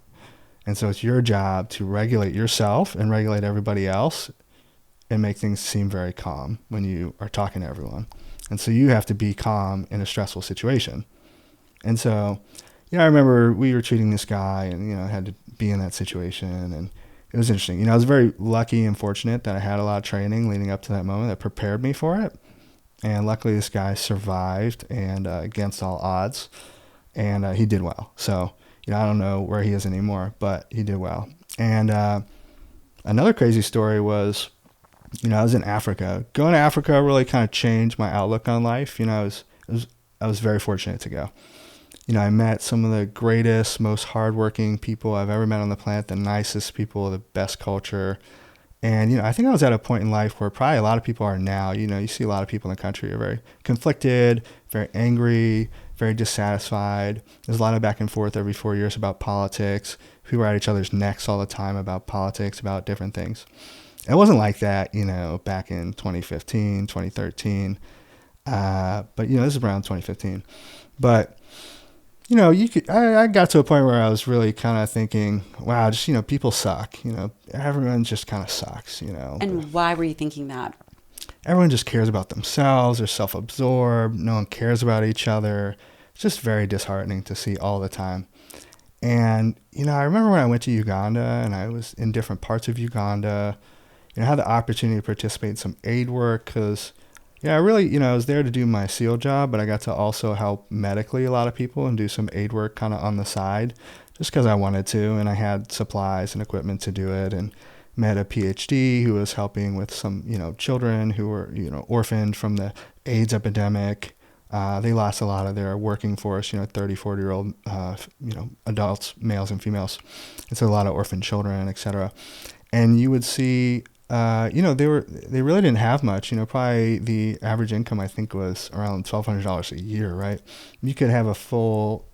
[SPEAKER 1] And so it's your job to regulate yourself and regulate everybody else and make things seem very calm when you are talking to everyone. And so you have to be calm in a stressful situation. And so, I remember we were treating this guy, and, I had to be in that situation, and it was interesting. I was very lucky and fortunate that I had a lot of training leading up to that moment that prepared me for it. And luckily this guy survived, and against all odds, and he did well. So, I don't know where he is anymore, but he did well. And another crazy story was, I was in Africa. Going to Africa really kind of changed my outlook on life. I was very fortunate to go. I met some of the greatest, most hardworking people I've ever met on the planet, the nicest people, the best culture. And, I think I was at a point in life where probably a lot of people are now. You see a lot of people in the country are very conflicted, very angry, very dissatisfied. There's a lot of back and forth every 4 years about politics. People are at each other's necks all the time about politics, about different things. It wasn't like that, back in 2015, 2013. But this is around 2015. But I got to a point where I was really kind of thinking, wow, just people suck. Everyone just kind of sucks.
[SPEAKER 2] And why were you thinking that?
[SPEAKER 1] Everyone just cares about themselves. They're self-absorbed. No one cares about each other. It's just very disheartening to see all the time. And I remember when I went to Uganda and I was in different parts of Uganda. I had the opportunity to participate in some aid work because, I really, I was there to do my SEAL job, but I got to also help medically a lot of people and do some aid work kind of on the side just because I wanted to. And I had supplies and equipment to do it, and met a PhD who was helping with some, children who were, orphaned from the AIDS epidemic. They lost a lot of their working force, 30, 40-year-old, adults, males and females. And so a lot of orphaned children, et cetera. And you would see, they really didn't have much. Probably the average income, I think, was around $1,200 a year, right? You could have a full,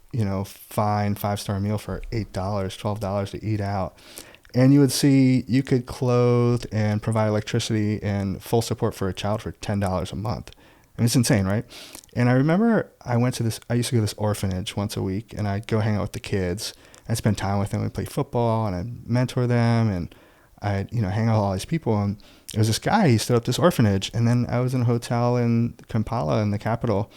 [SPEAKER 1] fine 5-star meal for $8, $12 to eat out. And you would see you could clothe and provide electricity and full support for a child for $10 a month. I mean, it's insane, right? And I remember I used to go to this orphanage once a week, and I'd go hang out with the kids. I'd spend time with them. We'd play football, and I'd mentor them, and I'd, hang out with all these people. And there was this guy, he stood up this orphanage, and then I was in a hotel in Kampala in the capital,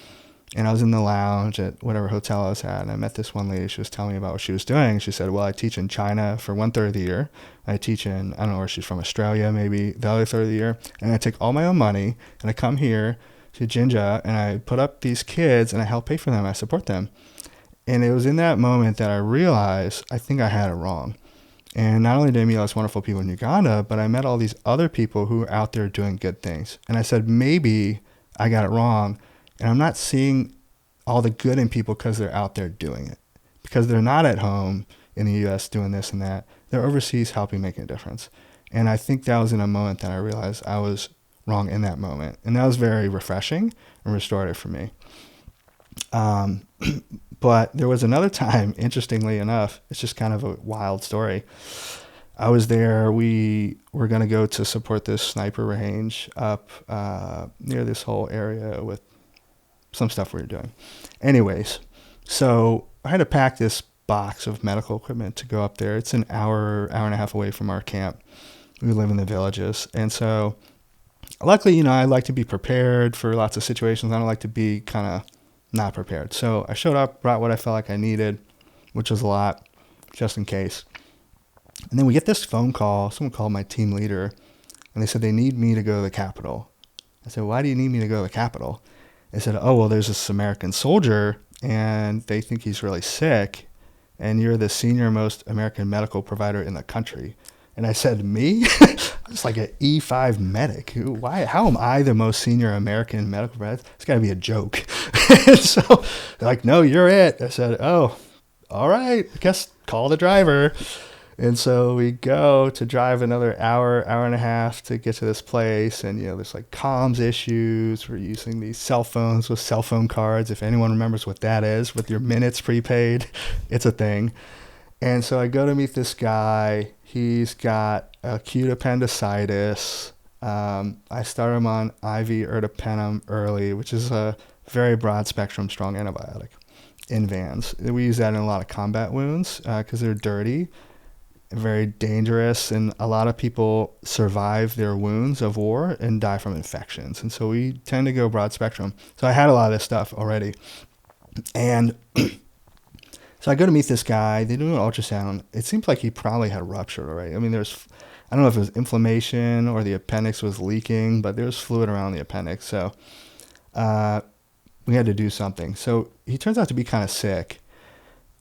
[SPEAKER 1] and I was in the lounge at whatever hotel I was at, and I met this one lady. She was telling me about what she was doing. She said, well, I teach in China for 1/3 of the year. I teach in, I don't know where she's from, Australia, maybe the other third of the year. And I take all my own money, and I come here to Jinja, and I put up these kids, and I help pay for them. I support them. And it was in that moment that I realized I think I had it wrong. And not only did I meet all these wonderful people in Uganda, but I met all these other people who were out there doing good things. And I said, maybe I got it wrong, and I'm not seeing all the good in people because they're out there doing it. Because they're not at home in the U.S. doing this and that. They're overseas helping make a difference. And I think that was in a moment that I realized I was wrong in that moment. And that was very refreshing and restorative for me. But there was another time, interestingly enough, it's just kind of a wild story. I was there. We were going to go to support this sniper range up near this whole area with some stuff we were doing. Anyways, so I had to pack this box of medical equipment to go up there. It's an hour and a half away from our camp. We live in the villages. And so luckily, I like to be prepared for lots of situations. I don't like to be kind of not prepared. So I showed up, brought what I felt like I needed, which was a lot, just in case. And then we get this phone call. Someone called my team leader, and they said they need me to go to the Capitol. I said, why do you need me to go to the Capitol? They said, oh, well, there's this American soldier, and they think he's really sick, and you're the senior most American medical provider in the country. And I said, me? It's like an E5 medic. Why? How am I the most senior American medical provider? It's got to be a joke. So they're like, no, you're it. I said, oh, all right. I guess call the driver. And so we go to drive another hour and a half to get to this place. And, there's like comms issues. We're using these cell phones with cell phone cards. If anyone remembers what that is, with your minutes prepaid, it's a thing. And so I go to meet this guy. He's got acute appendicitis. I start him on IV ertapenem early, which is a very broad spectrum, strong antibiotic in vans. We use that in a lot of combat wounds because they're dirty, very dangerous, and a lot of people survive their wounds of war and die from infections. And so we tend to go broad spectrum. So I had a lot of this stuff already. And so I go to meet this guy. They do an ultrasound. It seems like he probably had ruptured already. I mean, I don't know if it was inflammation or the appendix was leaking, but there was fluid around the appendix. So we had to do something. So he turns out to be kind of sick.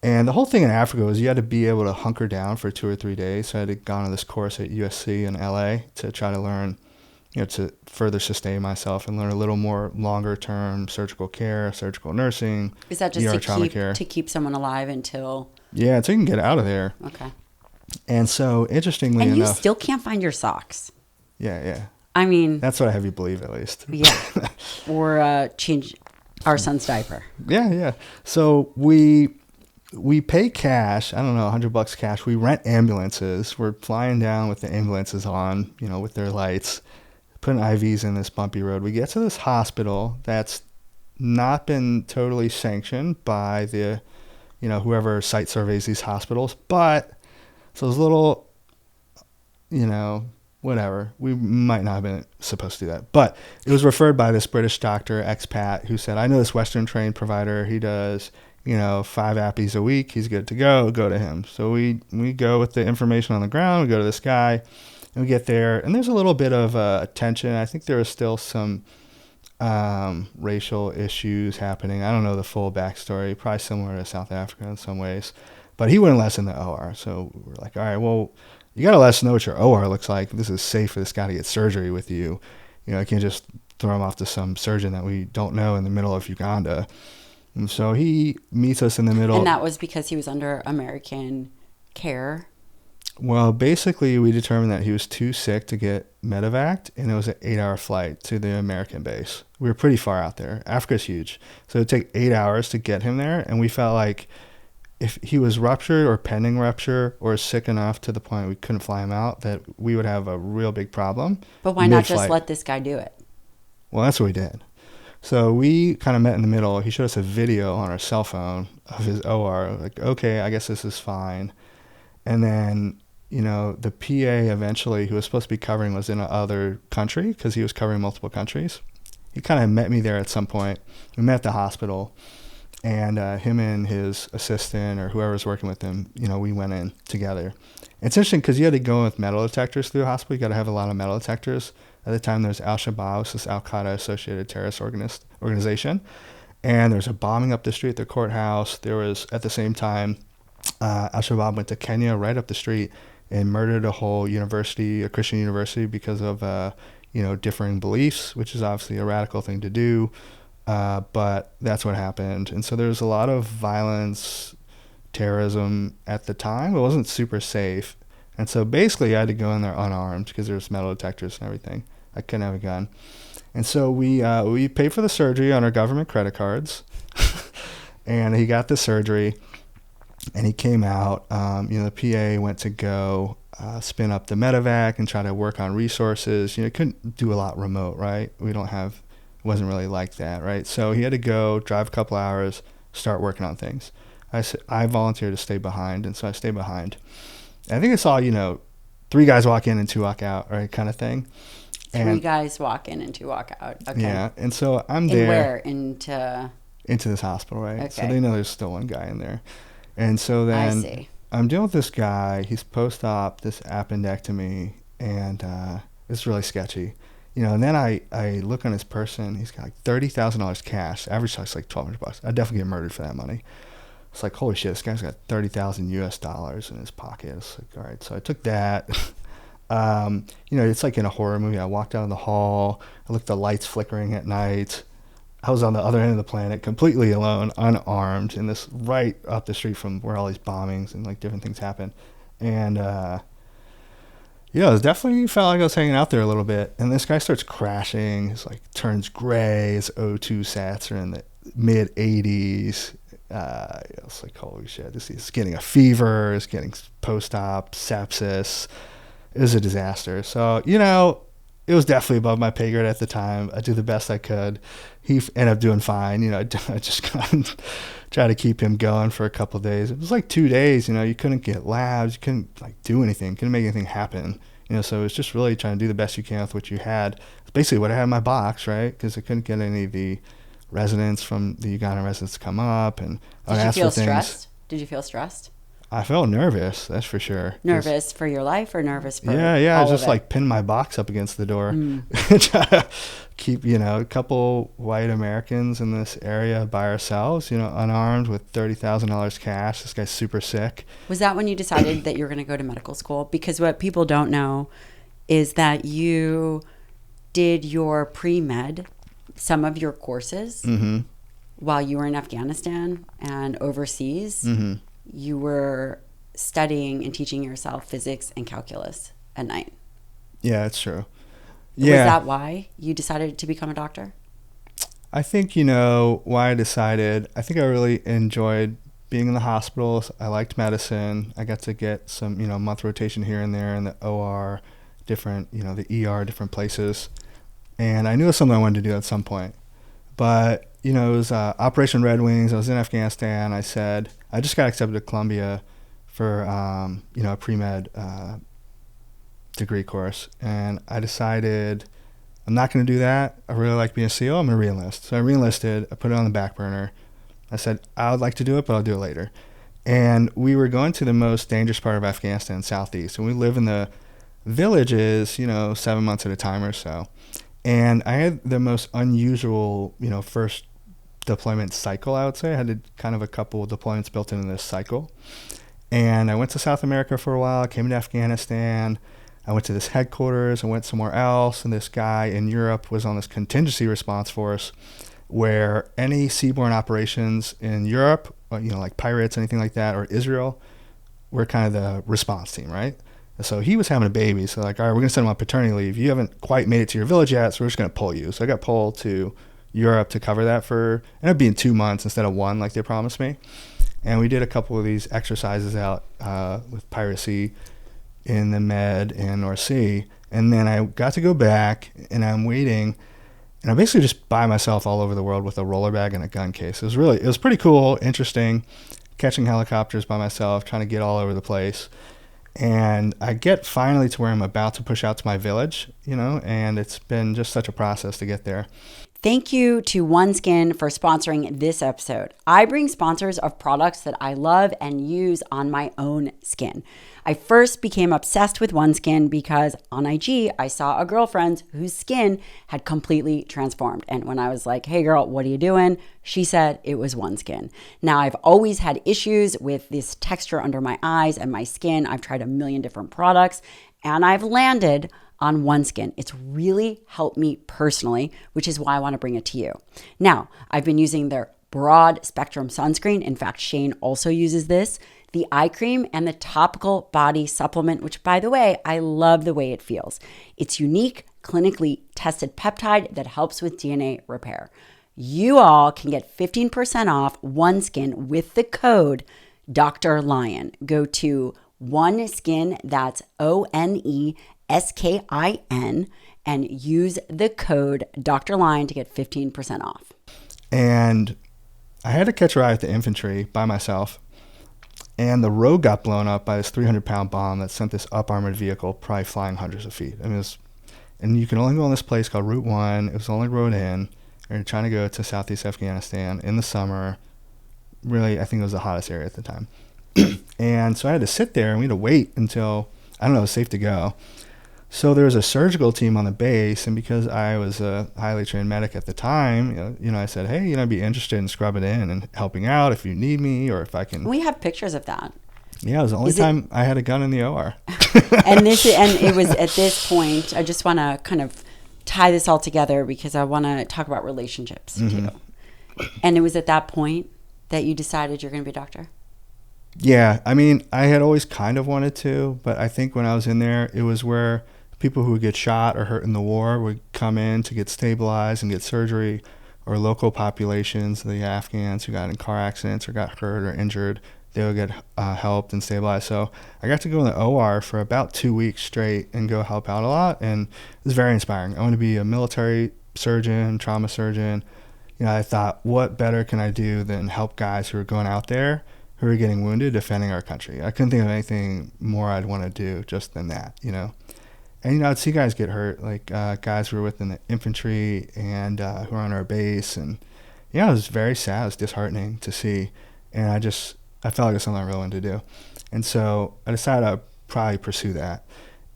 [SPEAKER 1] And the whole thing in Africa was you had to be able to hunker down for 2 or 3 days. So I had gone on this course at USC in LA to try to learn, to further sustain myself and learn a little more longer term surgical care, surgical nursing.
[SPEAKER 2] Is that just to keep someone alive until?
[SPEAKER 1] Yeah, until you can get out of there.
[SPEAKER 2] Okay.
[SPEAKER 1] And so interestingly enough.
[SPEAKER 2] And you still can't find your socks.
[SPEAKER 1] Yeah.
[SPEAKER 2] I mean.
[SPEAKER 1] That's what I have you believe, at least.
[SPEAKER 2] Yeah. Or change our son's diaper.
[SPEAKER 1] Yeah. So we pay cash, I don't know, $100 cash. We rent ambulances. We're flying down with the ambulances on, with their lights, putting IVs in this bumpy road. We get to this hospital that's not been totally sanctioned by the, whoever site surveys these hospitals, but so it's a little, whatever. We might not have been supposed to do that, but it was referred by this British doctor, expat, who said, I know this Western trained provider. He does, 5 appies a week. He's good to go. Go to him. So we go with the information on the ground. We go to this guy and we get there, and there's a little bit of tension. I think there is still some racial issues happening. I don't know the full backstory, probably similar to South Africa in some ways, but he wouldn't let us in the OR. So we're like, all right, well, you got to let us know what your OR looks like. This is safe for this guy to get surgery with you. You can't just throw him off to some surgeon that we don't know in the middle of Uganda. And so he meets us in the middle.
[SPEAKER 2] And that was because he was under American care.
[SPEAKER 1] Well, basically, we determined that he was too sick to get medevaced, and it was an 8-hour flight to the American base. We were pretty far out there. Africa's huge. So it would take 8 hours to get him there, and we felt like if he was ruptured or pending rupture or sick enough to the point we couldn't fly him out, that we would have a real big problem.
[SPEAKER 2] But why not just let this guy do it?
[SPEAKER 1] Well, that's what we did. So we kind of met in the middle. He showed us a video on our cell phone of his OR. Like, okay, I guess this is fine. And then, the PA eventually, who was supposed to be covering, was in another country because he was covering multiple countries. He kind of met me there at some point. We met at the hospital, and him and his assistant or whoever was working with him, we went in together. It's interesting because you had to go in with metal detectors through the hospital. You got to have a lot of metal detectors. At the time, there's Al-Shabaab, this Al-Qaeda-associated terrorist organization, and there's a bombing up the street at the courthouse. There was, at the same time, Al-Shabaab went to Kenya right up the street and murdered a whole university, a Christian university, because of, differing beliefs, which is obviously a radical thing to do, but that's what happened. And so there's a lot of violence, terrorism at the time. It wasn't super safe. And so basically I had to go in there unarmed because there's metal detectors and everything. I couldn't have a gun. And so we paid for the surgery on our government credit cards. And he got the surgery. And he came out. The PA went to go spin up the medevac and try to work on resources. Couldn't do a lot remote, right? It wasn't really like that, right? So he had to go drive a couple hours, start working on things. I volunteered to stay behind, and so I stayed behind. And I think I saw, 3 guys walk in and 2 walk out, right, kind of thing.
[SPEAKER 2] Three guys walk in and 2 walk out. Okay.
[SPEAKER 1] Yeah, and so I'm there.
[SPEAKER 2] Where?
[SPEAKER 1] Into this hospital, right?
[SPEAKER 2] Okay.
[SPEAKER 1] So they know there's still one guy in there. And so then
[SPEAKER 2] I see.
[SPEAKER 1] I'm dealing with this guy. He's post-op, this appendectomy, and it's really sketchy. And then I look on his person. He's got like $30,000 cash. Average size like $1,200. I'd definitely get murdered for that money. It's like, holy shit, this guy's got $30,000 in his pocket. It's like, all right. So I took that. It's like in a horror movie. I walked out of the hall. I looked at the lights flickering at night. I was on the other end of the planet, completely alone, unarmed, in this right up the street from where all these bombings and like different things happen. And it definitely felt like I was hanging out there a little bit. And this guy starts crashing. He's like turns gray. His O2 sats are in the mid 80s. It's like, holy shit, he's getting a fever, he's getting post-op sepsis. It was a disaster. So, it was definitely above my pay grade at the time. I did the best I could. He ended up doing fine. I just kind of tried to keep him going for a couple of days. It was like 2 days, you couldn't get labs, you couldn't like do anything, couldn't make anything happen. So it was just really trying to do the best you can with what you had. It's basically what I had in my box, right? Because I couldn't get any of the residents from the Ugandan residents to come up, and I would ask for things.
[SPEAKER 2] Did you feel stressed? Did you feel stressed?
[SPEAKER 1] I felt nervous, that's for sure.
[SPEAKER 2] Nervous for your life or nervous for
[SPEAKER 1] Yeah,
[SPEAKER 2] all
[SPEAKER 1] I just
[SPEAKER 2] of it?
[SPEAKER 1] like pinned my box up against the door. Try to keep, a couple white Americans in this area by ourselves, unarmed with $30,000 cash. This guy's super sick.
[SPEAKER 2] Was that when you decided that you were going to go to medical school? Because what people don't know is that you did your pre-med, some of your courses, while you were in Afghanistan and overseas. You were studying and teaching yourself physics and calculus at night.
[SPEAKER 1] Yeah, that's true. Yeah.
[SPEAKER 2] Was that why you decided to become a doctor?
[SPEAKER 1] I think, why I decided, I think I really enjoyed being in the hospitals. I liked medicine. I got to get some, month rotation here and there in the OR, different, the ER, different places. And I knew it was something I wanted to do at some point. But, it was Operation Red Wings. I was in Afghanistan. I said, I just got accepted to Columbia for, a pre-med degree course. And I decided I'm not going to do that. I really like being a SEAL. I'm going to re-enlist. So I re-enlisted. I put it on the back burner. I said, I would like to do it, but I'll do it later. And we were going to the most dangerous part of Afghanistan, southeast. And we live in the villages, 7 months at a time or so. And I had the most unusual, first deployment cycle, I would say. I had kind of a couple of deployments built into this cycle. And I went to South America for a while. I came to Afghanistan. I went to this headquarters. I went somewhere else. And this guy in Europe was on this contingency response force where any seaborne operations in Europe, like pirates, anything like that, or Israel, were kind of the response team, right? So he was having a baby. So like, all right, we're going to send him on paternity leave. You haven't quite made it to your village yet, so we're just going to pull you. So I got pulled to Europe to cover that ended up being 2 months instead of 1 like they promised me. And we did a couple of these exercises out with piracy in the Med and North Sea. And then I got to go back, and I'm waiting. And I'm basically just by myself all over the world with a roller bag and a gun case. It was pretty cool, interesting, catching helicopters by myself, trying to get all over the place. And I get finally to where I'm about to push out to my village, and it's been just such a process to get there.
[SPEAKER 2] Thank you to OneSkin for sponsoring this episode. I bring sponsors of products that I love and use on my own skin. I first became obsessed with OneSkin because on IG, I saw a girlfriend whose skin had completely transformed. And when I was like, hey girl, what are you doing? She said it was OneSkin. Now, I've always had issues with this texture under my eyes and my skin. I've tried a million different products, and I've landed on OneSkin. It's really helped me personally, which is why I want to bring it to you. Now, I've been using their broad spectrum sunscreen. In fact, Shane also uses this, the eye cream, and the topical body supplement, which, by the way, I love the way it feels. It's unique, clinically tested peptide that helps with DNA repair. You all can get 15% off OneSkin with the code Dr. Lyon. Go to OneSkin, that's ONESKIN, and use the code Dr. Lyon to get 15% off.
[SPEAKER 1] And I had to catch a ride with the infantry by myself. And the road got blown up by this 300-pound bomb that sent this up-armored vehicle probably flying hundreds of feet. And you can only go on this place called Route 1. It was the only road in. And you're trying to go to southeast Afghanistan in the summer. Really, I think it was the hottest area at the time. And so I had to sit there, and we had to wait until, it was safe to go. So there was a surgical team on the base, and because I was a highly trained medic at the time, I said, hey, I'd be interested in scrubbing in and helping out if you need me or if I can.
[SPEAKER 2] We have pictures of that.
[SPEAKER 1] Yeah, it was the only time I had a gun in the OR.
[SPEAKER 2] and it was at this point, I just want to kind of tie this all together because I want to talk about relationships too. And it was at that point that you decided you're going to be a doctor?
[SPEAKER 1] Yeah, I had always kind of wanted to, but I think when I was in there, it was where people who would get shot or hurt in the war would come in to get stabilized and get surgery, or local populations, the Afghans who got in car accidents or got hurt or injured, they would get helped and stabilized. So I got to go in the OR for about 2 weeks straight and go help out a lot, and it was very inspiring. I want to be a military surgeon, trauma surgeon. I thought, what better can I do than help guys who are going out there who are getting wounded, defending our country. I couldn't think of anything more I'd want to do just than that, And, I'd see guys get hurt, like guys who were within the infantry and who were on our base. And, it was very sad. It was disheartening to see. And I felt like it was something I really wanted to do. And so I decided I'd probably pursue that.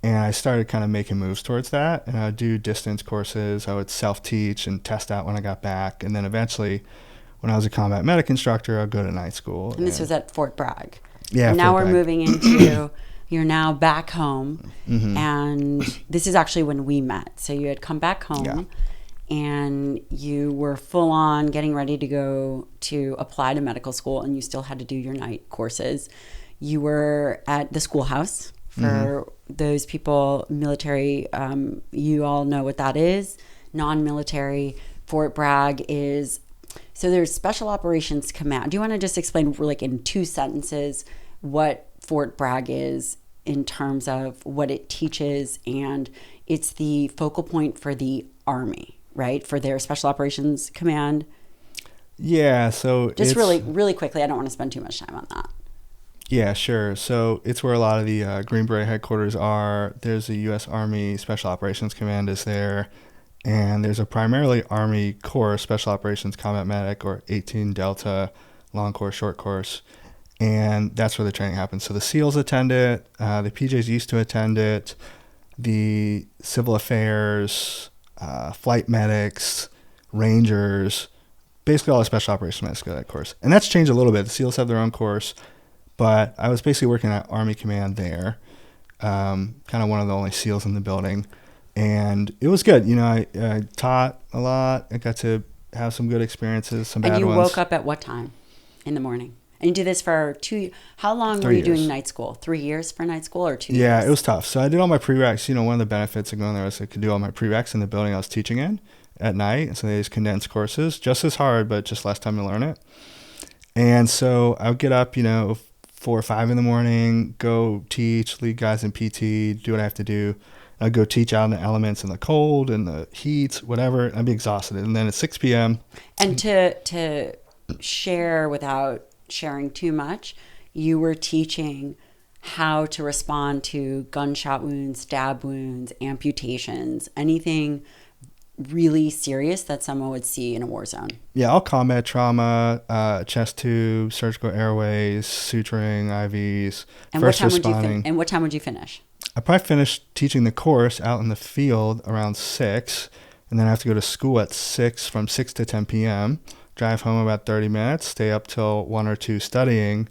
[SPEAKER 1] And I started kind of making moves towards that. And I would do distance courses. I would self-teach and test out when I got back. And then eventually, when I was a combat medic instructor, I'd go to night school.
[SPEAKER 2] And this was at Fort Bragg.
[SPEAKER 1] Yeah,
[SPEAKER 2] and now
[SPEAKER 1] Fort
[SPEAKER 2] we're
[SPEAKER 1] Bragg.
[SPEAKER 2] moving into, you're now back home. And this is actually when we met. So you had come back home and you were full on getting ready to go to apply to medical school, and you still had to do your night courses. You were at the schoolhouse. For those people, military, you all know what that is. Non-military, Fort Bragg is... So there's Special Operations Command. Do you want to just explain, like in 2 sentences, what Fort Bragg is in terms of what it teaches, and it's the focal point for the Army, right? For their Special Operations Command.
[SPEAKER 1] Yeah, so
[SPEAKER 2] just really quickly, I don't want to spend too much time on that.
[SPEAKER 1] Yeah, sure. So it's where a lot of the Green Beret headquarters are. There's a U.S. Army Special Operations Command is there, and there's a primarily Army Corps Special Operations Combat Medic, or 18 Delta long course, short course, and that's where the training happens. So the SEALs attend it, the PJs used to attend it, the civil affairs, flight medics, rangers, basically all the special operations medics go to that course. And that's changed a little bit. The SEALs have their own course, but I was basically working at Army Command there, kind of one of the only SEALs in the building. And it was good. You know, I taught a lot. I got to have some good experiences, some bad ones.
[SPEAKER 2] And you woke up at what time in the morning? And you did this for how long were you doing night school? 3 years for night school or 2 years?
[SPEAKER 1] Yeah, it was tough. So I did all my prereqs. You know, one of the benefits of going there was I could do all my prereqs in the building I was teaching in at night. And so they just condensed courses, just as hard, but just less time to learn it. And so I would get up, 4 or 5 in the morning, go teach, lead guys in PT, do what I have to do. I'd go teach out in the elements in the cold and the heat, whatever. I'd be exhausted. And then at 6 p.m.
[SPEAKER 2] And to share without sharing too much, you were teaching how to respond to gunshot wounds, stab wounds, amputations, anything really serious that someone would see in a war zone.
[SPEAKER 1] Yeah, all combat trauma, chest tube, surgical airways, suturing, IVs,
[SPEAKER 2] and
[SPEAKER 1] first responding.
[SPEAKER 2] And what time would you finish?
[SPEAKER 1] I probably finished teaching the course out in the field around 6, and then I have to go to school at 6, from 6 to 10 p.m., drive home about 30 minutes, stay up till 1 or 2 studying,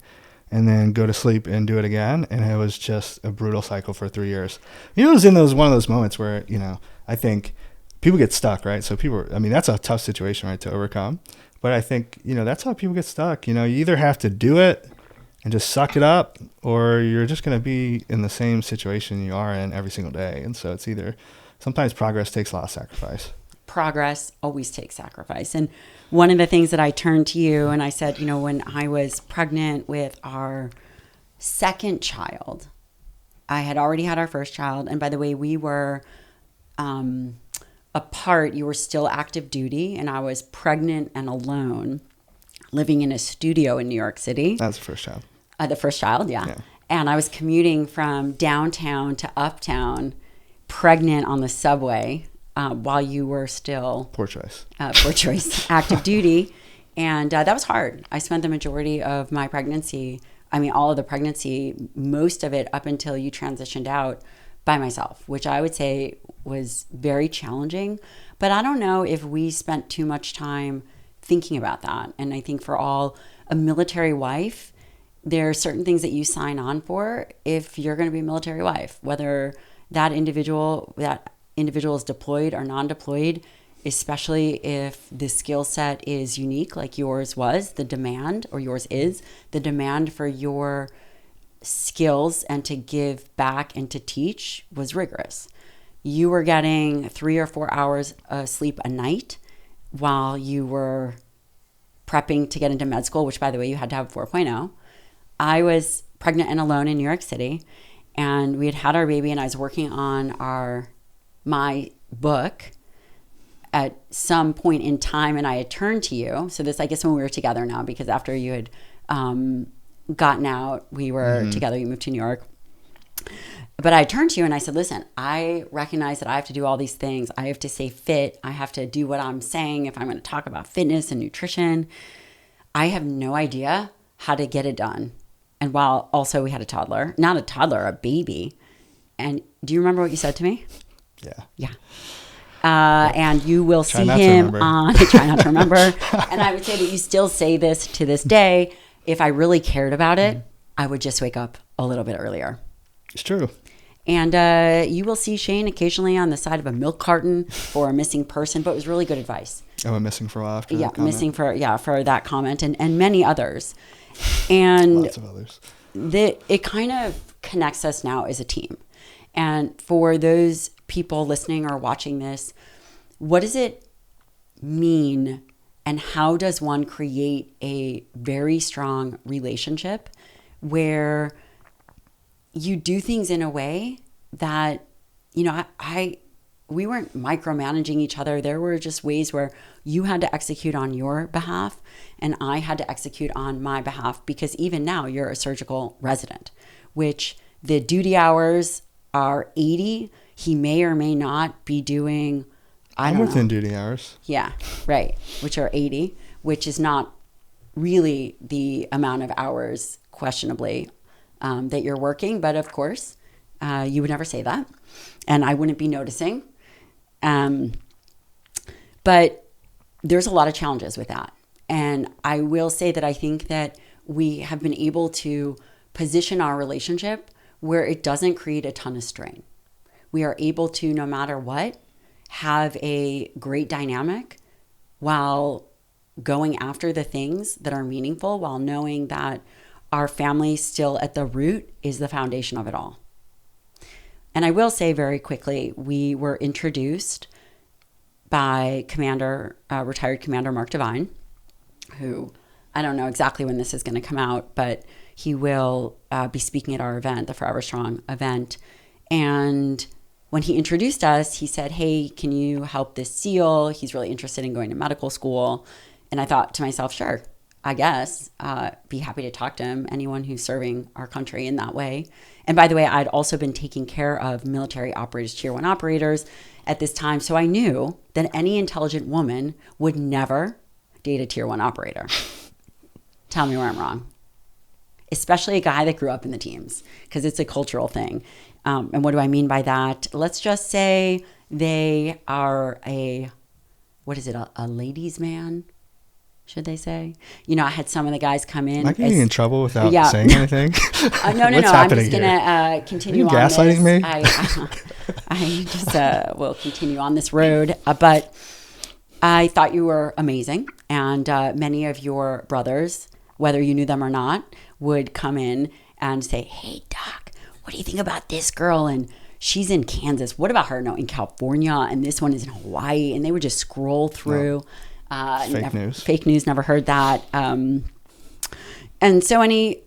[SPEAKER 1] and then go to sleep and do it again. And it was just a brutal cycle for 3 years. It was in one of those moments where, I think people get stuck, right? So that's a tough situation, right, to overcome. But I think, that's how people get stuck. You either have to do it and just suck it up, or you're just going to be in the same situation you are in every single day. And so it's sometimes progress takes a lot of sacrifice.
[SPEAKER 2] Progress always takes sacrifice. And one of the things that I turned to you and I said, when I was pregnant with our second child, I had already had our first child. And by the way, we were apart. You were still active duty, and I was pregnant and alone, living in a studio in New York City.
[SPEAKER 1] That's the first child.
[SPEAKER 2] The first child, yeah. And I was commuting from downtown to uptown, pregnant on the subway, while you were still...
[SPEAKER 1] Poor choice.
[SPEAKER 2] Active duty. And that was hard. I spent the majority of my pregnancy, all of the pregnancy, most of it up until you transitioned out, by myself, which I would say was very challenging. But I don't know if we spent too much time thinking about that. And I think for a military wife, there are certain things that you sign on for if you're going to be a military wife, whether that individual is deployed or non-deployed, especially if the skill set is unique like yours was, yours is, the demand for your skills and to give back and to teach was rigorous. You were getting 3 or 4 hours of sleep a night while you were prepping to get into med school, which, by the way, you had to have 4.0. I was pregnant and alone in New York City, and we had our baby, and I was working on my book at some point in time, and I had turned to you. So this, I guess, when we were together now, because after you had gotten out, we were together, you moved to New York. But I turned to you and I said, listen, I recognize that I have to do all these things. I have to stay fit. I have to do what I'm saying if I'm going to talk about fitness and nutrition. I have no idea how to get it done. And while also we had a toddler, not a toddler, a baby. And do you remember what you said to me?
[SPEAKER 1] Yeah.
[SPEAKER 2] And you will see him on, try not to remember. And I would say that you still say this to this day. If I really cared about it, I would just wake up a little bit earlier.
[SPEAKER 1] It's true.
[SPEAKER 2] And you will see Shane occasionally on the side of a milk carton for a missing person, but it was really good advice.
[SPEAKER 1] I went missing for a while after that
[SPEAKER 2] comment. for that comment and many others. And
[SPEAKER 1] lots of others.
[SPEAKER 2] It kind of connects us now as a team. And for those people listening or watching this, what does it mean and how does one create a very strong relationship where you do things in a way that, we weren't micromanaging each other. There were just ways where you had to execute on your behalf and I had to execute on my behalf, because even now you're a surgical resident, which the duty hours are 80. He may or may not be doing,
[SPEAKER 1] I'm within duty hours.
[SPEAKER 2] Yeah, right. Which are 80, which is not really the amount of hours, questionably, that you're working. But of course, you would never say that. And I wouldn't be noticing. But there's a lot of challenges with that. And I will say that I think that we have been able to position our relationship where it doesn't create a ton of strain. We are able to, no matter what, have a great dynamic while going after the things that are meaningful, while knowing that our family still at the root is the foundation of it all. And I will say very quickly, we were introduced by retired Commander Mark Devine, who I don't know exactly when this is going to come out, but he will be speaking at our event, the Forever Strong event. And when he introduced us, he said, hey, can you help this SEAL? He's really interested in going to medical school. And I thought to myself, sure, I guess, be happy to talk to him, anyone who's serving our country in that way. And by the way, I'd also been taking care of military operators, tier 1 operators at this time. So I knew that any intelligent woman would never date a tier 1 operator. Tell me where I'm wrong. Especially a guy that grew up in the teams, because it's a cultural thing. And what do I mean by that? Let's just say they are a ladies' man, should they say? I had some of the guys come in.
[SPEAKER 1] Am I getting in trouble without saying anything?
[SPEAKER 2] No. I'm just going to continue on this.
[SPEAKER 1] Gaslighting me?
[SPEAKER 2] I just will continue on this road. But I thought you were amazing. And many of your brothers, whether you knew them or not, would come in and say, hey, Doc, what do you think about this girl? And she's in Kansas. What about her? No, in California. And this one is in Hawaii. And they would just scroll through. Fake news. Never heard that. And so any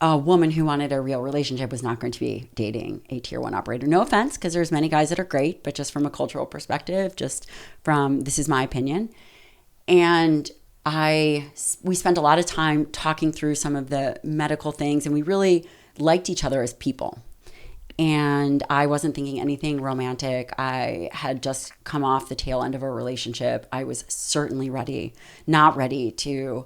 [SPEAKER 2] woman who wanted a real relationship was not going to be dating a tier 1 operator. No offense, because there's many guys that are great, but just from a cultural perspective, this is my opinion. And we spent a lot of time talking through some of the medical things, and we really liked each other as people. And I wasn't thinking anything romantic. I had just come off the tail end of a relationship. I was certainly not ready to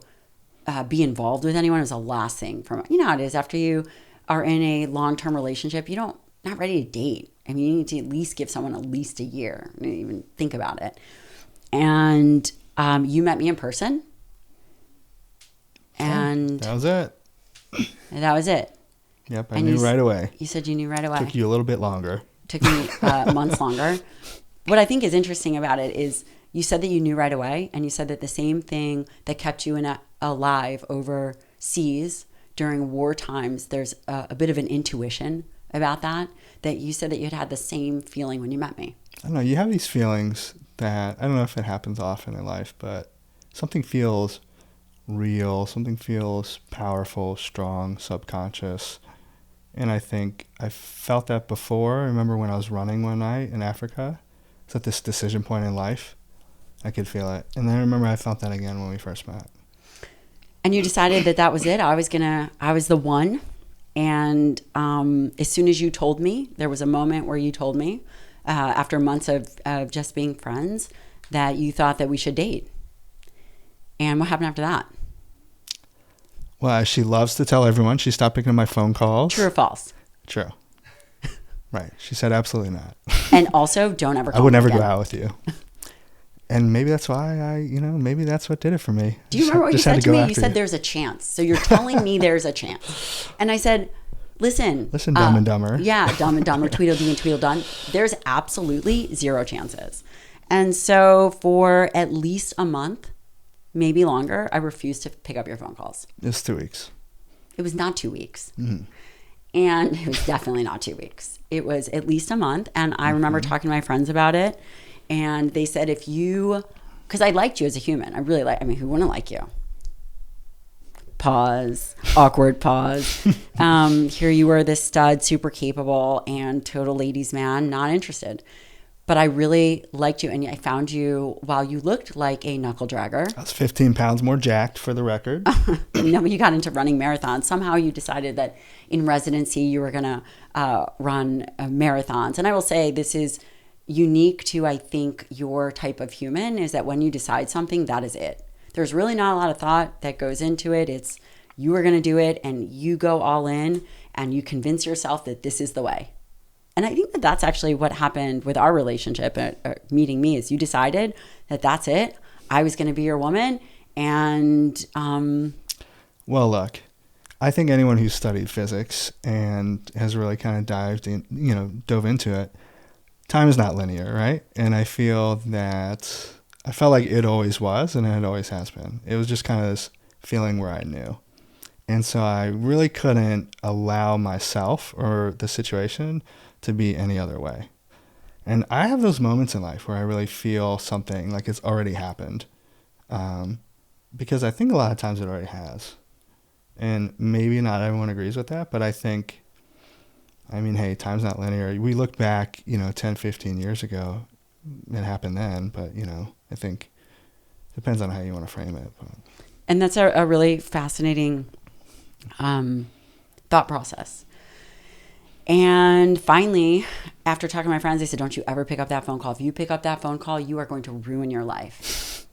[SPEAKER 2] be involved with anyone. It was the last thing from, how it is after you are in a long-term relationship, not ready to date. I mean, you need to at least give someone at least a year, even think about it. And you met me in person. And
[SPEAKER 1] that was it.
[SPEAKER 2] That was it.
[SPEAKER 1] Yep, I knew right away.
[SPEAKER 2] You said you knew right away.
[SPEAKER 1] Took you a little bit longer.
[SPEAKER 2] Took me months longer. What I think is interesting about it is you said that you knew right away, and you said that the same thing that kept you alive overseas during war times, there's a bit of an intuition about that you said that you had the same feeling when you met me.
[SPEAKER 1] I don't know. You have these feelings that, I don't know if it happens often in life, but something feels real, something feels powerful, strong, subconscious. And I think I felt that before. I remember when I was running one night in Africa. It's at this decision point in life. I could feel it. And then I remember I felt that again when we first met.
[SPEAKER 2] And you decided that was it. I was the one. And as soon as you told me, there was a moment where you told me, after months of just being friends, that you thought that we should date. And what happened after that?
[SPEAKER 1] Well, she loves to tell everyone. She stopped picking up my phone calls.
[SPEAKER 2] True or false?
[SPEAKER 1] True. Right. She said absolutely not.
[SPEAKER 2] And also, don't ever call me again.
[SPEAKER 1] I would never go out with you. And maybe that's why maybe that's what did it for me.
[SPEAKER 2] Do you remember what you said to me? You said there's a chance. So you're telling me there's a chance. And I said, listen,
[SPEAKER 1] Dumb and Dumber.
[SPEAKER 2] Yeah, Dumb and Dumber, Tweedledee and Tweedledum. There's absolutely zero chances. And so for at least a month, maybe longer, I refused to pick up your phone calls.
[SPEAKER 1] It was 2 weeks.
[SPEAKER 2] It was not 2 weeks.
[SPEAKER 1] Mm-hmm.
[SPEAKER 2] And it was definitely not 2 weeks. It was at least a month. And I remember talking to my friends about it. And they said, because I liked you as a human. Who wouldn't like you? Pause. Awkward pause. Here you were, this stud, super capable and total ladies man, not interested. But I really liked you, and I found you while you looked like a knuckle dragger.
[SPEAKER 1] I was 15 pounds more jacked, for the record.
[SPEAKER 2] When you got into running marathons, somehow you decided that in residency you were going to run marathons. And I will say this is unique to, I think, your type of human, is that when you decide something, that is it. There's really not a lot of thought that goes into it. It's you are going to do it, and you go all in, and you convince yourself that this is the way. And I think that that's actually what happened with our relationship, meeting me, is you decided that that's it. I was going to be your woman. And
[SPEAKER 1] well, look, I think anyone who's studied physics and has really kind of dove into it, time is not linear, right? And I felt like it always was, and it always has been. It was just kind of this feeling where I knew. And so I really couldn't allow myself or the situation to be any other way. And I have those moments in life where I really feel something like it's already happened, because I think a lot of times it already has. And maybe not everyone agrees with that, but I think, hey, time's not linear. We look back, 10, 15 years ago, it happened then, but, I think it depends on how you want to frame it. But.
[SPEAKER 2] And that's a really fascinating thought process. And finally, after talking to my friends, they said, don't you ever pick up that phone call. If you pick up that phone call, you are going to ruin your life.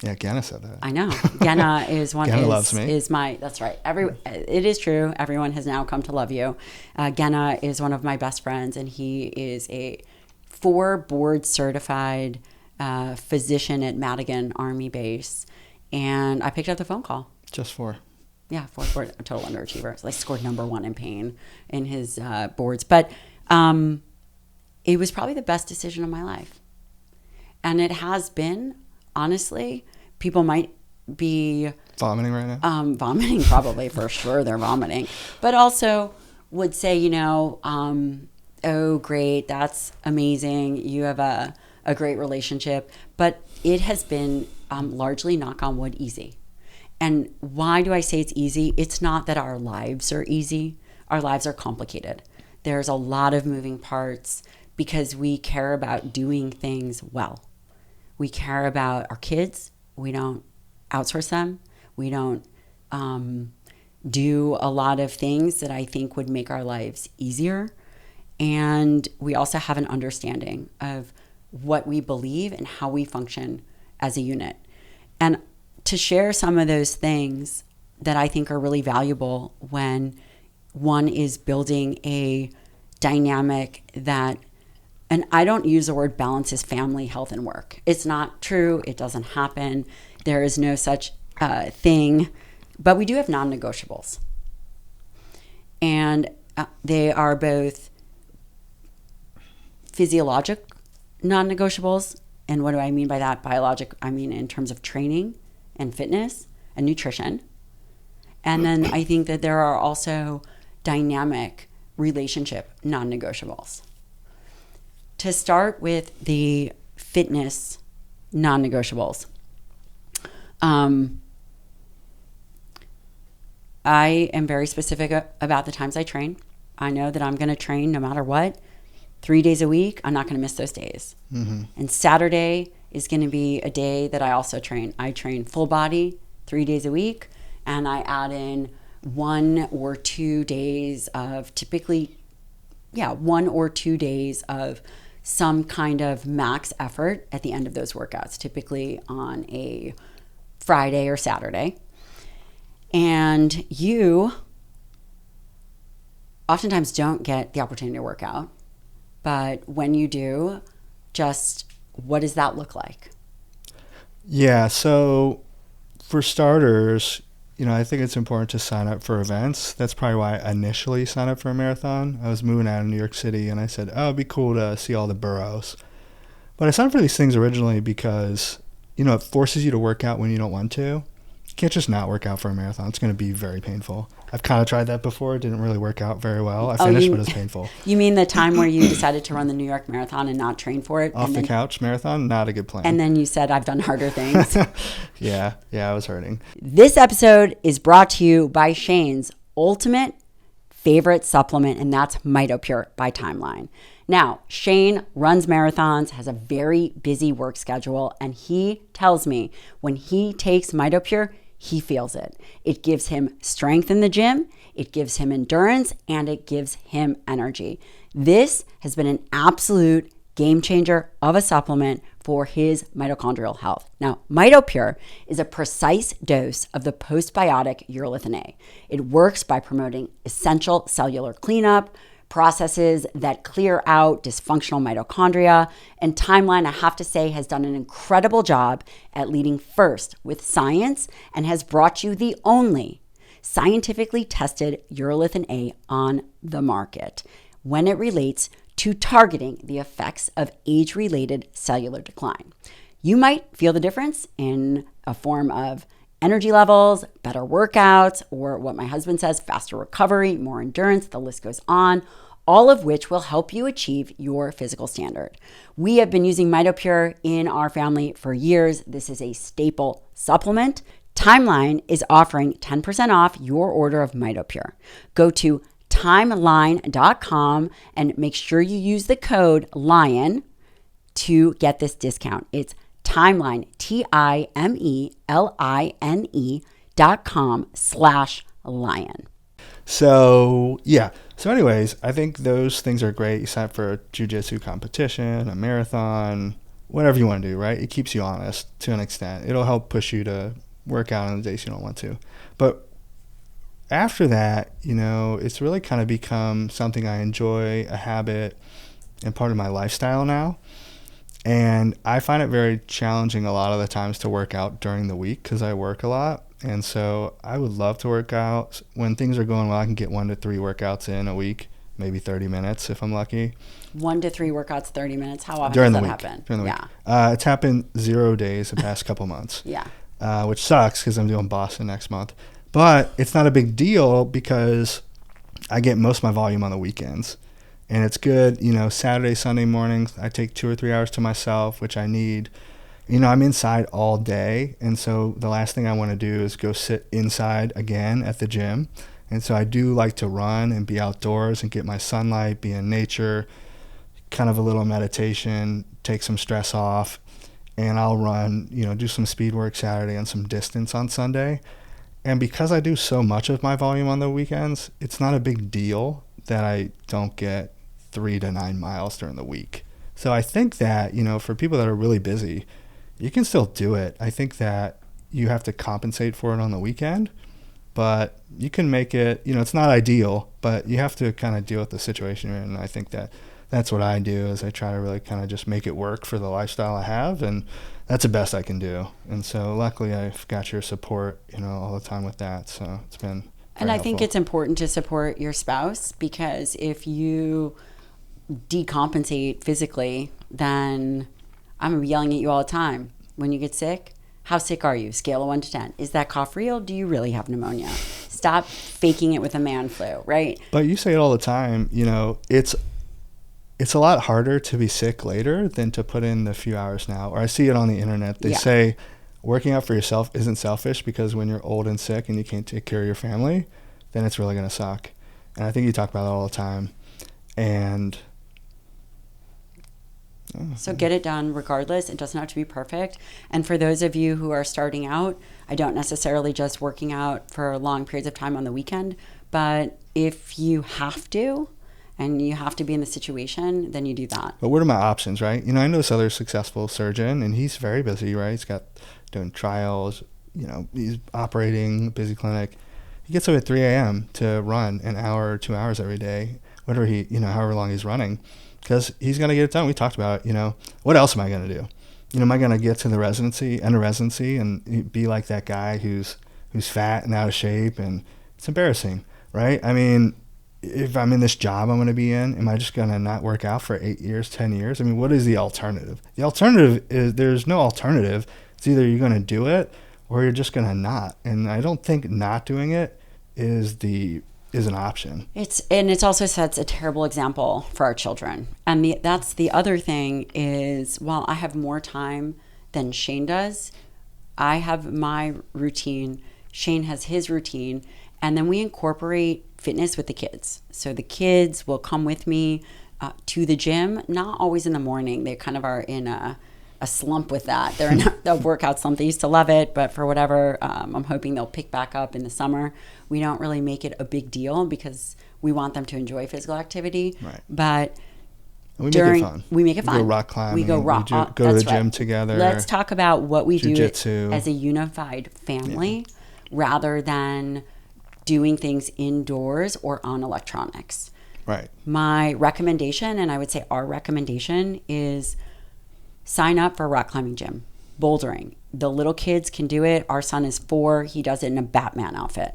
[SPEAKER 1] Yeah, Genna said that.
[SPEAKER 2] I know. Genna is one.
[SPEAKER 1] Genna loves me.
[SPEAKER 2] That's right. It is true. Everyone has now come to love you. Genna is one of my best friends, and he is a 4 board certified physician at Madigan Army Base. And I picked up the phone call.
[SPEAKER 1] Just 4.
[SPEAKER 2] Yeah, 4 total underachiever. So I scored number 1 in pain in his boards. But it was probably the best decision of my life. And it has been, honestly, people might be...
[SPEAKER 1] vomiting right now?
[SPEAKER 2] Vomiting, probably, for sure. They're vomiting. But also would say, oh, great, that's amazing. You have a great relationship. But it has been largely, knock on wood, easy. And why do I say it's easy? It's not that our lives are easy. Our lives are complicated. There's a lot of moving parts because we care about doing things well. We care about our kids. We don't outsource them. We don't do a lot of things that I think would make our lives easier. And we also have an understanding of what we believe and how we function as a unit. And to share some of those things that I think are really valuable when one is building a dynamic that, and I don't use the word balances family, health, and work. It's not true. It doesn't happen. There is no such thing. But we do have non-negotiables. And they are both physiologic non-negotiables. And what do I mean by that? Biologic, I mean in terms of training and fitness and nutrition. And then I think that there are also dynamic relationship non-negotiables. To start with the fitness non-negotiables, I am very specific about the times I train. I know that I'm going to train no matter what. 3 days a week, I'm not going to miss those days. Mm-hmm. And Saturday is going to be a day that I also train. I train full body 3 days a week, and I add in 1 or 2 days of typically, 1 or 2 days of some kind of max effort at the end of those workouts, typically on a Friday or Saturday. And you oftentimes don't get the opportunity to work out. But when you do, just what does that look like?
[SPEAKER 1] Yeah, so for starters, I think it's important to sign up for events. That's probably why I initially signed up for a marathon. I was moving out of New York City, and I said, it'd be cool to see all the boroughs. But I signed up for these things originally because, it forces you to work out when you don't want to. You can't just not work out for a marathon. It's going to be very painful. I've kind of tried that before. It didn't really work out very well. I finished, but it was painful.
[SPEAKER 2] You mean the time where you decided to run the New York Marathon and not train for it?
[SPEAKER 1] Off the couch marathon, not a good plan.
[SPEAKER 2] And then you said, I've done harder things.
[SPEAKER 1] Yeah, I was hurting.
[SPEAKER 2] This episode is brought to you by Shane's ultimate favorite supplement, and that's MitoPure by Timeline. Now, Shane runs marathons, has a very busy work schedule, and he tells me when he takes MitoPure, he feels it. It gives him strength in the gym, it gives him endurance, and it gives him energy. This has been an absolute game changer of a supplement for his mitochondrial health. Now, MitoPure is a precise dose of the postbiotic urolithin A. It works by promoting essential cellular cleanup, processes that clear out dysfunctional mitochondria, and Timeline, I have to say, has done an incredible job at leading first with science and has brought you the only scientifically tested urolithin A on the market when it relates to targeting the effects of age-related cellular decline. You might feel the difference in a form of energy levels, better workouts, or what my husband says, faster recovery, more endurance, the list goes on, all of which will help you achieve your physical standard. We have been using MitoPure in our family for years. This is a staple supplement. Timeline is offering 10% off your order of MitoPure. Go to timeline.com and make sure you use the code LION to get this discount. It's Timeline, TIMELINE.com/lion.
[SPEAKER 1] So anyways, I think those things are great. You sign up for a jiu-jitsu competition, a marathon, whatever you want to do, right? It keeps you honest to an extent. It'll help push you to work out on the days you don't want to. But after that, it's really kind of become something I enjoy, a habit, and part of my lifestyle now. And I find it very challenging a lot of the times to work out during the week because I work a lot. And so I would love to work out. When things are going well, I can get 1 to 3 workouts in a week, maybe 30 minutes if I'm lucky.
[SPEAKER 2] 1 to 3 workouts, 30 minutes. How often
[SPEAKER 1] does
[SPEAKER 2] that
[SPEAKER 1] week,
[SPEAKER 2] happen?
[SPEAKER 1] During the week. It's happened 0 days the past couple months.
[SPEAKER 2] Yeah.
[SPEAKER 1] Which sucks because I'm doing Boston next month. But it's not a big deal because I get most of my volume on the weekends. And it's good, Saturday, Sunday mornings, I take 2 or 3 hours to myself, which I need. I'm inside all day. And so the last thing I want to do is go sit inside again at the gym. And so I do like to run and be outdoors and get my sunlight, be in nature, kind of a little meditation, take some stress off. And I'll run, do some speed work Saturday and some distance on Sunday. And because I do so much of my volume on the weekends, it's not a big deal that I don't get 3 to 9 miles during the week. So I think that, for people that are really busy, you can still do it. I think that you have to compensate for it on the weekend, but you can make it, it's not ideal, but you have to kind of deal with the situation you're in. And I think that that's what I do is I try to really kind of just make it work for the lifestyle I have, and that's the best I can do. And so luckily I've got your support, all the time with that. So it's been
[SPEAKER 2] And I think it's important to support your spouse, because if you decompensate physically, then I'm gonna be yelling at you all the time. When you get sick, how sick are you? Scale of 1 to 10. Is that cough real? Do you really have pneumonia? Stop faking it with a man flu, right?
[SPEAKER 1] But you say it all the time, it's a lot harder to be sick later than to put in the few hours now. Or I see it on the internet. They say working out for yourself isn't selfish because when you're old and sick and you can't take care of your family, then it's really going to suck. And I think you talk about that all the time. And
[SPEAKER 2] so get it done regardless. It doesn't have to be perfect. And for those of you who are starting out, I don't necessarily just working out for long periods of time on the weekend, but if you have to, and you have to be in the situation, then you do that.
[SPEAKER 1] But what are my options, right? I know this other successful surgeon, and he's very busy, right? He's got doing trials, he's operating, busy clinic. He gets up at 3 a.m. to run an hour or 2 hours every day, whatever however long he's running, because he's going to get it done. We talked about, what else am I going to do? Am I going to get to the residency and be like that guy who's fat and out of shape? And it's embarrassing, right? I mean, if I'm in this job I'm going to be in, am I just going to not work out for 8 years, 10 years? I mean, what is the alternative? The alternative is there's no alternative. It's either you're going to do it or you're just going to not. And I don't think not doing it is an option.
[SPEAKER 2] It also sets a terrible example for our children. And that's the other thing is, while I have more time than Shane does, I have my routine, Shane has his routine, and then we incorporate fitness with the kids. So the kids will come with me to the gym, not always in the morning. They kind of are in a slump with that. They're in a workout slump. They used to love it, but for whatever, I'm hoping they'll pick back up in the summer. We don't really make it a big deal because we want them to enjoy physical activity.
[SPEAKER 1] Right.
[SPEAKER 2] But
[SPEAKER 1] we make it fun.
[SPEAKER 2] We make it fun.
[SPEAKER 1] We go rock climbing.
[SPEAKER 2] We go
[SPEAKER 1] go to the gym together.
[SPEAKER 2] Let's talk about what we
[SPEAKER 1] jiu-jitsu.
[SPEAKER 2] do as a unified family rather than doing things indoors or on electronics.
[SPEAKER 1] Right.
[SPEAKER 2] My recommendation, and I would say our recommendation, is sign up for a rock climbing gym, bouldering. The little kids can do it. Our son is 4. He does it in a Batman outfit.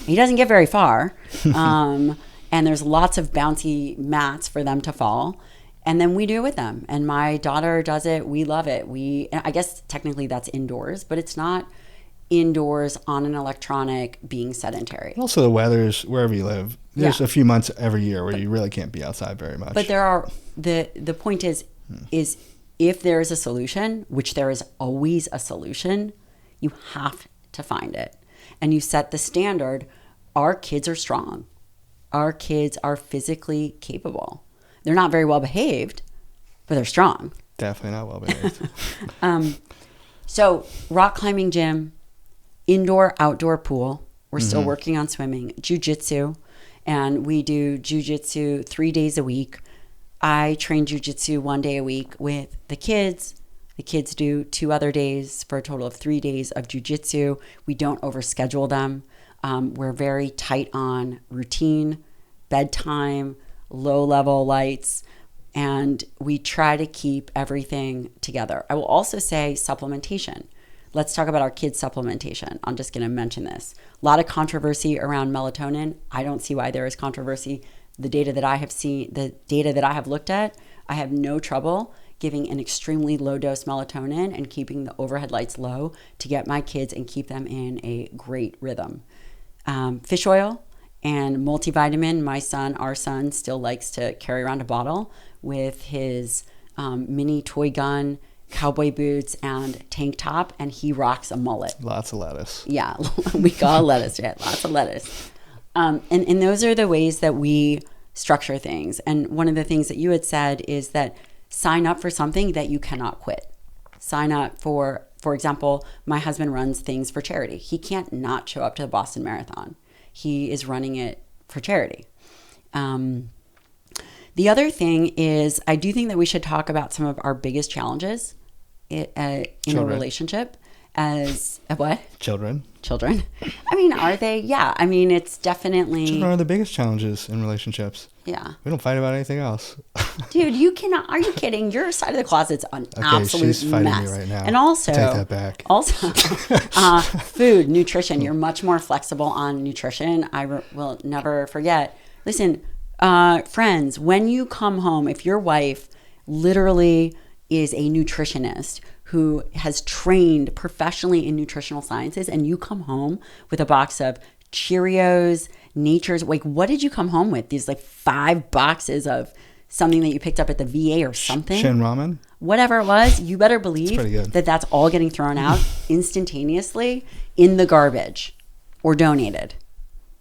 [SPEAKER 2] He doesn't get very far. And there's lots of bouncy mats for them to fall. And then we do it with them. And my daughter does it. We love it. I guess technically that's indoors, but it's not indoors on an electronic being sedentary.
[SPEAKER 1] Also, the weather's wherever you live. There's a few months every year where you really can't be outside very much.
[SPEAKER 2] But there are the point is if there is a solution, which there is always a solution, you have to find it. And you set the standard. Our kids are strong. Our kids are physically capable. They're not very well behaved, but they're strong.
[SPEAKER 1] Definitely not well behaved.
[SPEAKER 2] So rock climbing gym, indoor, outdoor pool. We're still working on swimming, jiu-jitsu. And we do jiu-jitsu 3 days a week. I train jiu-jitsu 1 day a week with the kids. The kids do 2 other days for a total of 3 days of jiu-jitsu. We don't overschedule them. We're very tight on routine, bedtime, low-level lights, and we try to keep everything together. I will also say supplementation. Let's talk about our kids' supplementation. I'm just going to mention this. A lot of controversy around melatonin. I don't see why there is controversy. The data that I have looked at, I have no trouble giving an extremely low dose melatonin and keeping the overhead lights low to get my kids and keep them in a great rhythm. Fish oil and multivitamin. Our son still likes to carry around a bottle with his mini toy gun, cowboy boots, and tank top, and he rocks a mullet.
[SPEAKER 1] Lots of lettuce.
[SPEAKER 2] Yeah, we call it lettuce, right? Lots of lettuce. And those are the ways that we structure things. And one of the things that you had said is that sign up for something that you cannot quit. Sign up for example, my husband runs things for charity. He can't not show up to the Boston Marathon. He is running it for charity. The other thing is, I do think that we should talk about some of our biggest challenges in a relationship. As what? Children. I mean, are they? Yeah. I mean, it's definitely.
[SPEAKER 1] Children are the biggest challenges in relationships.
[SPEAKER 2] Yeah.
[SPEAKER 1] We don't fight about anything else.
[SPEAKER 2] Dude, you cannot. Are you kidding? Your side of the closet's an absolute
[SPEAKER 1] she's fighting
[SPEAKER 2] mess.
[SPEAKER 1] me right now.
[SPEAKER 2] And also,
[SPEAKER 1] take that back.
[SPEAKER 2] Also, food, nutrition. You're much more flexible on nutrition. I will never forget. Listen, friends, when you come home, if your wife literally is a nutritionist who has trained professionally in nutritional sciences, and you come home with a box of Cheerios, Nature's, like, what did you come home with? These like 5 boxes of something that you picked up at the VA or something?
[SPEAKER 1] Shin ramen?
[SPEAKER 2] Whatever it was, you better believe that that's all getting thrown out instantaneously in the garbage or donated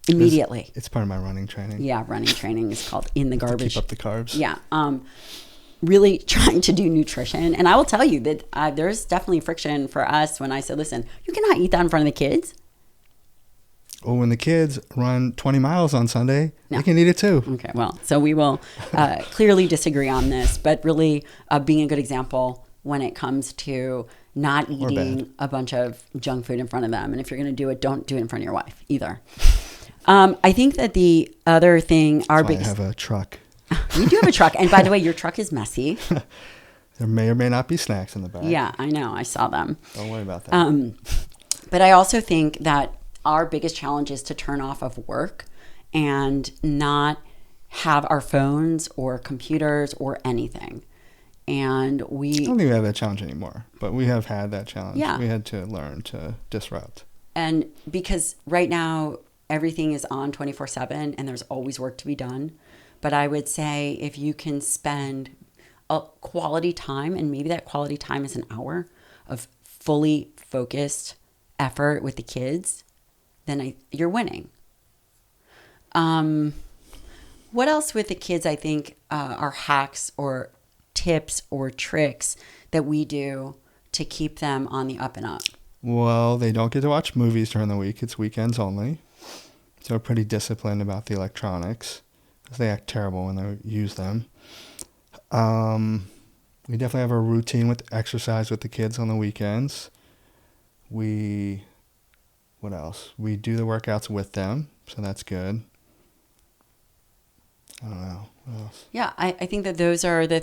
[SPEAKER 2] immediately.
[SPEAKER 1] It's part of my running training.
[SPEAKER 2] Yeah, running training is called in the garbage.
[SPEAKER 1] To keep up the carbs.
[SPEAKER 2] Yeah. Really trying to do nutrition. And I will tell you that there's definitely friction for us when I said, listen, you cannot eat that in front of the kids.
[SPEAKER 1] Well, when the kids run 20 miles on Sunday, they can eat it too.
[SPEAKER 2] Okay, well, so we will clearly disagree on this, but really being a good example when it comes to not eating a bunch of junk food in front of them. And if you're going to do it, don't do it in front of your wife either. I think that the other thing,
[SPEAKER 1] I have a truck.
[SPEAKER 2] We do have a truck. And by the way, your truck is messy.
[SPEAKER 1] There may or may not be snacks in the back.
[SPEAKER 2] Yeah, I know. I saw them.
[SPEAKER 1] Don't worry about that.
[SPEAKER 2] But I also think that our biggest challenge is to turn off of work and not have our phones or computers or anything. And
[SPEAKER 1] I don't think we have that challenge anymore, but we have had that challenge.
[SPEAKER 2] Yeah.
[SPEAKER 1] We had to learn to disrupt.
[SPEAKER 2] And because right now everything is on 24/7 and there's always work to be done. But I would say if you can spend a quality time, and maybe that quality time is an hour of fully focused effort with the kids, then you're winning. What else with the kids, I think, are hacks or tips or tricks that we do to keep them on the up and up?
[SPEAKER 1] Well, they don't get to watch movies during the week. It's weekends only. So we're pretty disciplined about the electronics because they act terrible when they use them. We definitely have a routine with exercise with the kids on the weekends. What else? We do the workouts with them, so that's good. I don't know. What else?
[SPEAKER 2] Yeah, I think that those are the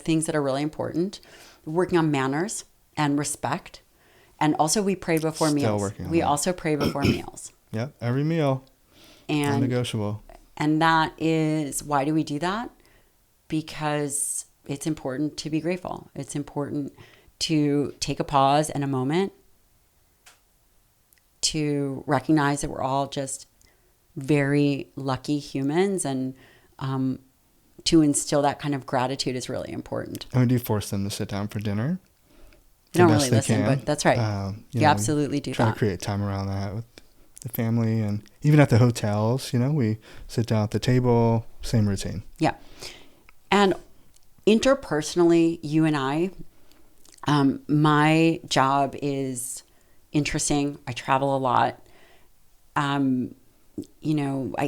[SPEAKER 2] things that are really important. Working on manners and respect. And also we pray before meals. We also pray before meals.
[SPEAKER 1] Yep, every meal.
[SPEAKER 2] And
[SPEAKER 1] non-negotiable.
[SPEAKER 2] And that is, why do we do that? Because it's important to be grateful. It's important to take a pause and a moment to recognize that we're all just very lucky humans, and to instill that kind of gratitude is really important.
[SPEAKER 1] And we do force them to sit down for dinner.
[SPEAKER 2] They don't really listen, but that's right. You absolutely do that.
[SPEAKER 1] Try to create time around that with the family, and even at the hotels, we sit down at the table, same routine.
[SPEAKER 2] Yeah. And interpersonally, you and I, my job is interesting. I travel a lot. I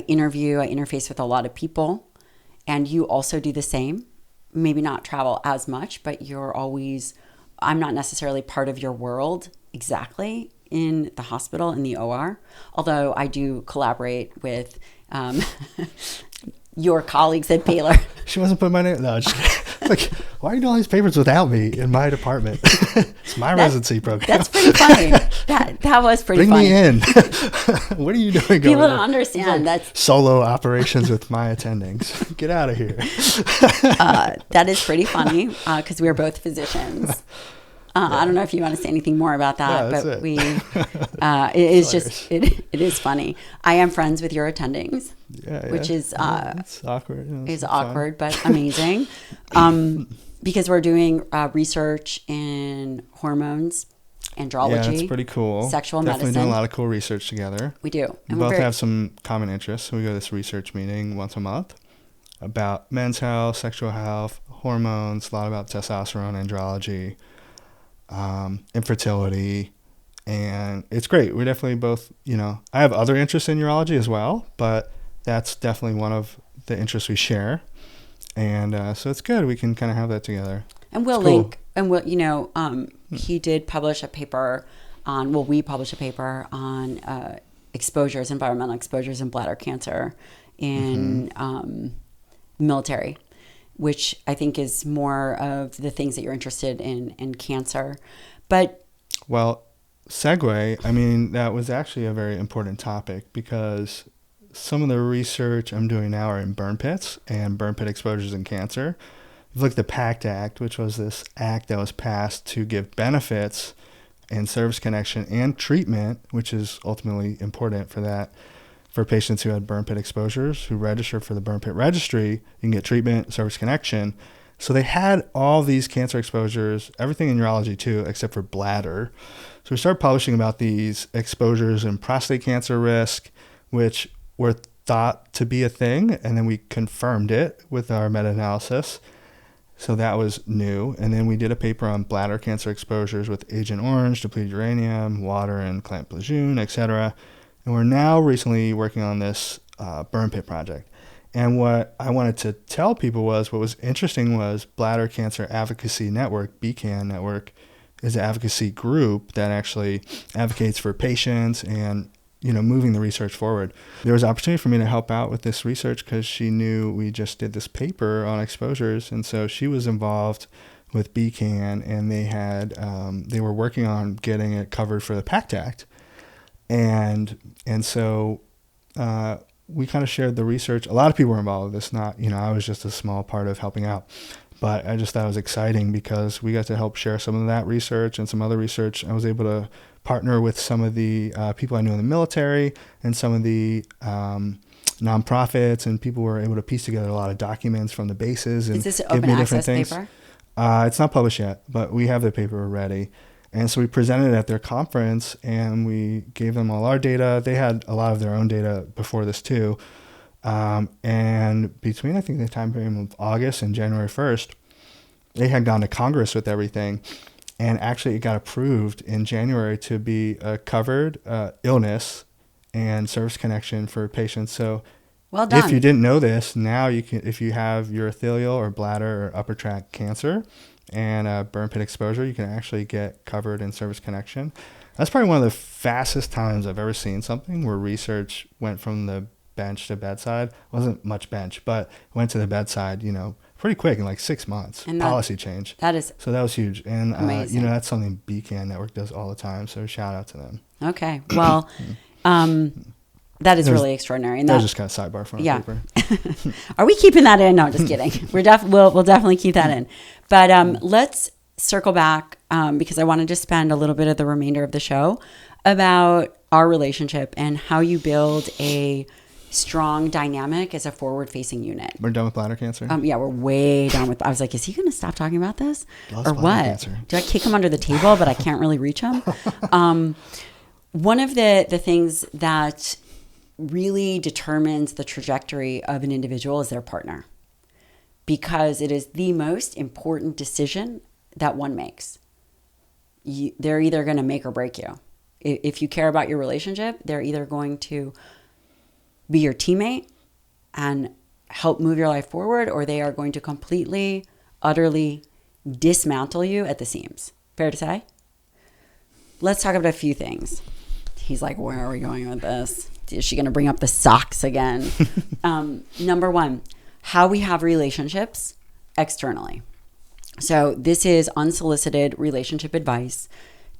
[SPEAKER 2] interface with a lot of people, and you also do the same. Maybe not travel as much, but I'm not necessarily part of your world exactly in the hospital, in the OR, although I do collaborate with your colleagues at Baylor.
[SPEAKER 1] She wasn't putting my name. No, just like, why are you doing all these papers without me in my department? It's my residency program.
[SPEAKER 2] That's pretty funny. That was pretty
[SPEAKER 1] funny.
[SPEAKER 2] Bring me
[SPEAKER 1] in. What are you doing?
[SPEAKER 2] People don't understand. That's
[SPEAKER 1] solo operations with my attendings. Get out of here.
[SPEAKER 2] That is pretty funny because we are both physicians. I don't know if you want to say anything more about that, but it is funny. I am friends with your attendings, which is
[SPEAKER 1] it's awkward.
[SPEAKER 2] Is awkward, but amazing. Because we're doing research in hormones, andrology.
[SPEAKER 1] Yeah, that's pretty cool.
[SPEAKER 2] Sexual
[SPEAKER 1] Definitely
[SPEAKER 2] medicine.
[SPEAKER 1] doing a lot of cool research together.
[SPEAKER 2] We do.
[SPEAKER 1] We both have some common interests. So we go to this research meeting once a month about men's health, sexual health, hormones, a lot about testosterone, andrology. Infertility, and it's great. We're definitely both, I have other interests in urology as well, but that's definitely one of the interests we share. And so it's good. We can kind of have that together.
[SPEAKER 2] And we'll link, and he did publish a paper we published a paper on exposures, environmental exposures in bladder cancer in military, which I think is more of the things that you're interested in cancer. But
[SPEAKER 1] segue, that was actually a very important topic because some of the research I'm doing now are in burn pits and burn pit exposures in cancer. You've looked at the PACT Act, which was this act that was passed to give benefits and service connection and treatment, which is ultimately important for that. For patients who had burn pit exposures, who register for the burn pit registry, you can get treatment, service connection. So they had all these cancer exposures, everything in urology too, except for bladder. So we started publishing about these exposures and prostate cancer risk, which were thought to be a thing. And then we confirmed it with our meta-analysis. So that was new. And then we did a paper on bladder cancer exposures with Agent Orange, depleted uranium, water, and clamp lejeune, et cetera. And we're now recently working on this burn pit project. And what I wanted to tell people what was interesting was Bladder Cancer Advocacy Network, BCAN Network, is an advocacy group that actually advocates for patients and, moving the research forward. There was an opportunity for me to help out with this research because she knew we just did this paper on exposures. And so she was involved with BCAN, and they were working on getting it covered for the PACT Act. And so we kind of shared the research. A lot of people were involved with this, not, I was just a small part of helping out. But I just thought it was exciting because we got to help share some of that research and some other research. I was able to partner with some of the people I knew in the military and some of the nonprofits, and people were able to piece together a lot of documents from the bases and
[SPEAKER 2] Is this
[SPEAKER 1] give
[SPEAKER 2] open
[SPEAKER 1] me different
[SPEAKER 2] access
[SPEAKER 1] things.
[SPEAKER 2] paper?
[SPEAKER 1] It's not published yet, but we have the paper ready. And so we presented at their conference, and we gave them all our data. They had a lot of their own data before this too. And between, I think, the time frame of August and January 1st, they had gone to Congress with everything. And actually, it got approved in January to be a covered illness and service connection for patients. So
[SPEAKER 2] Well done.
[SPEAKER 1] if you didn't know this, now you can, if you have urothelial or bladder or upper tract cancer and burn pit exposure, you can actually get covered in service connection. That's probably one of the fastest times I've ever seen something where research went from the bench to bedside. Wasn't much bench, but went to the bedside, pretty quick in like 6 months.
[SPEAKER 2] And
[SPEAKER 1] policy change.
[SPEAKER 2] So
[SPEAKER 1] that was huge. And,
[SPEAKER 2] amazing.
[SPEAKER 1] that's something BCAN Network does all the time. So shout out to them.
[SPEAKER 2] Okay. Well, that is really extraordinary. And
[SPEAKER 1] that
[SPEAKER 2] that
[SPEAKER 1] was just kind of sidebar from the paper.
[SPEAKER 2] Are we keeping that in? No, just kidding. We'll definitely keep that in. But let's circle back because I wanted to spend a little bit of the remainder of the show about our relationship and how you build a strong dynamic as a forward-facing unit.
[SPEAKER 1] We're done with bladder cancer?
[SPEAKER 2] Yeah, we're way done with. I was like, is he going to stop talking about this
[SPEAKER 1] Loves
[SPEAKER 2] or
[SPEAKER 1] bladder
[SPEAKER 2] what?
[SPEAKER 1] cancer.
[SPEAKER 2] Do I kick him under the table, but I can't really reach him? One of the things that really determines the trajectory of an individual is their partner, because it is the most important decision that one makes. They're either going to make or break you. If you care about your relationship, they're either going to be your teammate and help move your life forward, or they are going to completely, utterly dismantle you at the seams. Fair to say? Let's talk about a few things. He's like, where are we going with this? Is she going to bring up the socks again? Number one, how we have relationships externally. So this is unsolicited relationship advice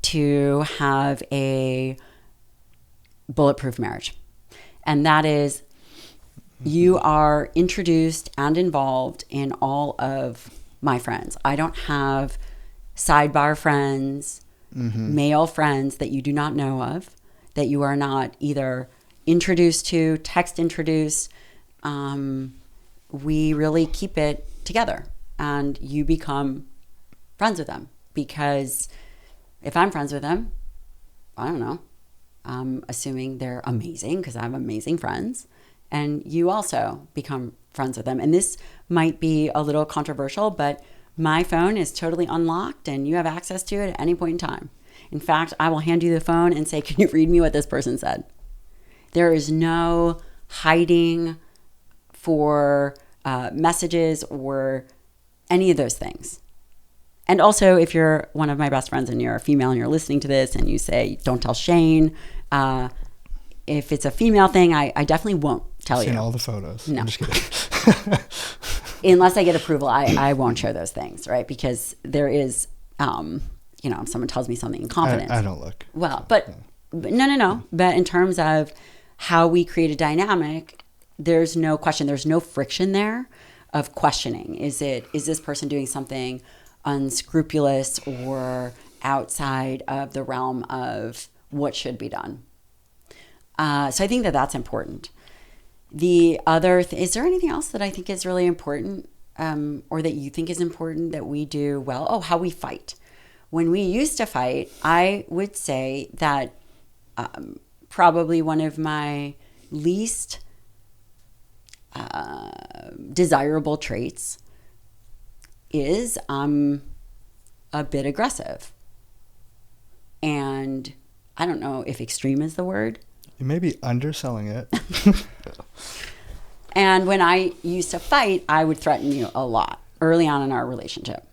[SPEAKER 2] to have a bulletproof marriage. And that is, you are introduced and involved in all of my friends. I don't have sidebar friends, male friends that you do not know of, that you are not either introduced to, text introduced. We really keep it together, and you become friends with them, because if I'm friends with them, I don't know, I'm assuming they're amazing because I have amazing friends, and you also become friends with them. And this might be a little controversial, but my phone is totally unlocked and you have access to it at any point in time. In fact, I will hand you the phone and say, can you read me what this person said? There is no hiding for messages or any of those things. And also, if you're one of my best friends and you're a female and you're listening to this and you say, don't tell Shane, if it's a female thing, I definitely won't tell you.
[SPEAKER 1] Seen all the photos.
[SPEAKER 2] No.
[SPEAKER 1] I'm just kidding.
[SPEAKER 2] Unless I get approval, I won't share those things, right? Because there is, if someone tells me something in confidence.
[SPEAKER 1] I don't look.
[SPEAKER 2] Well, but no. But in terms of how we create a dynamic, there's no question. There's no friction there of questioning. Is this person doing something unscrupulous or outside of the realm of what should be done? So I think that's important. The other is there anything else that I think is really important, or that you think is important that we do well? Oh, how we fight. When we used to fight, I would say that probably one of my least desirable traits is I'm a bit aggressive. And I don't know if extreme is the word.
[SPEAKER 1] You may be underselling it.
[SPEAKER 2] And when I used to fight, I would threaten you a lot early on in our relationship.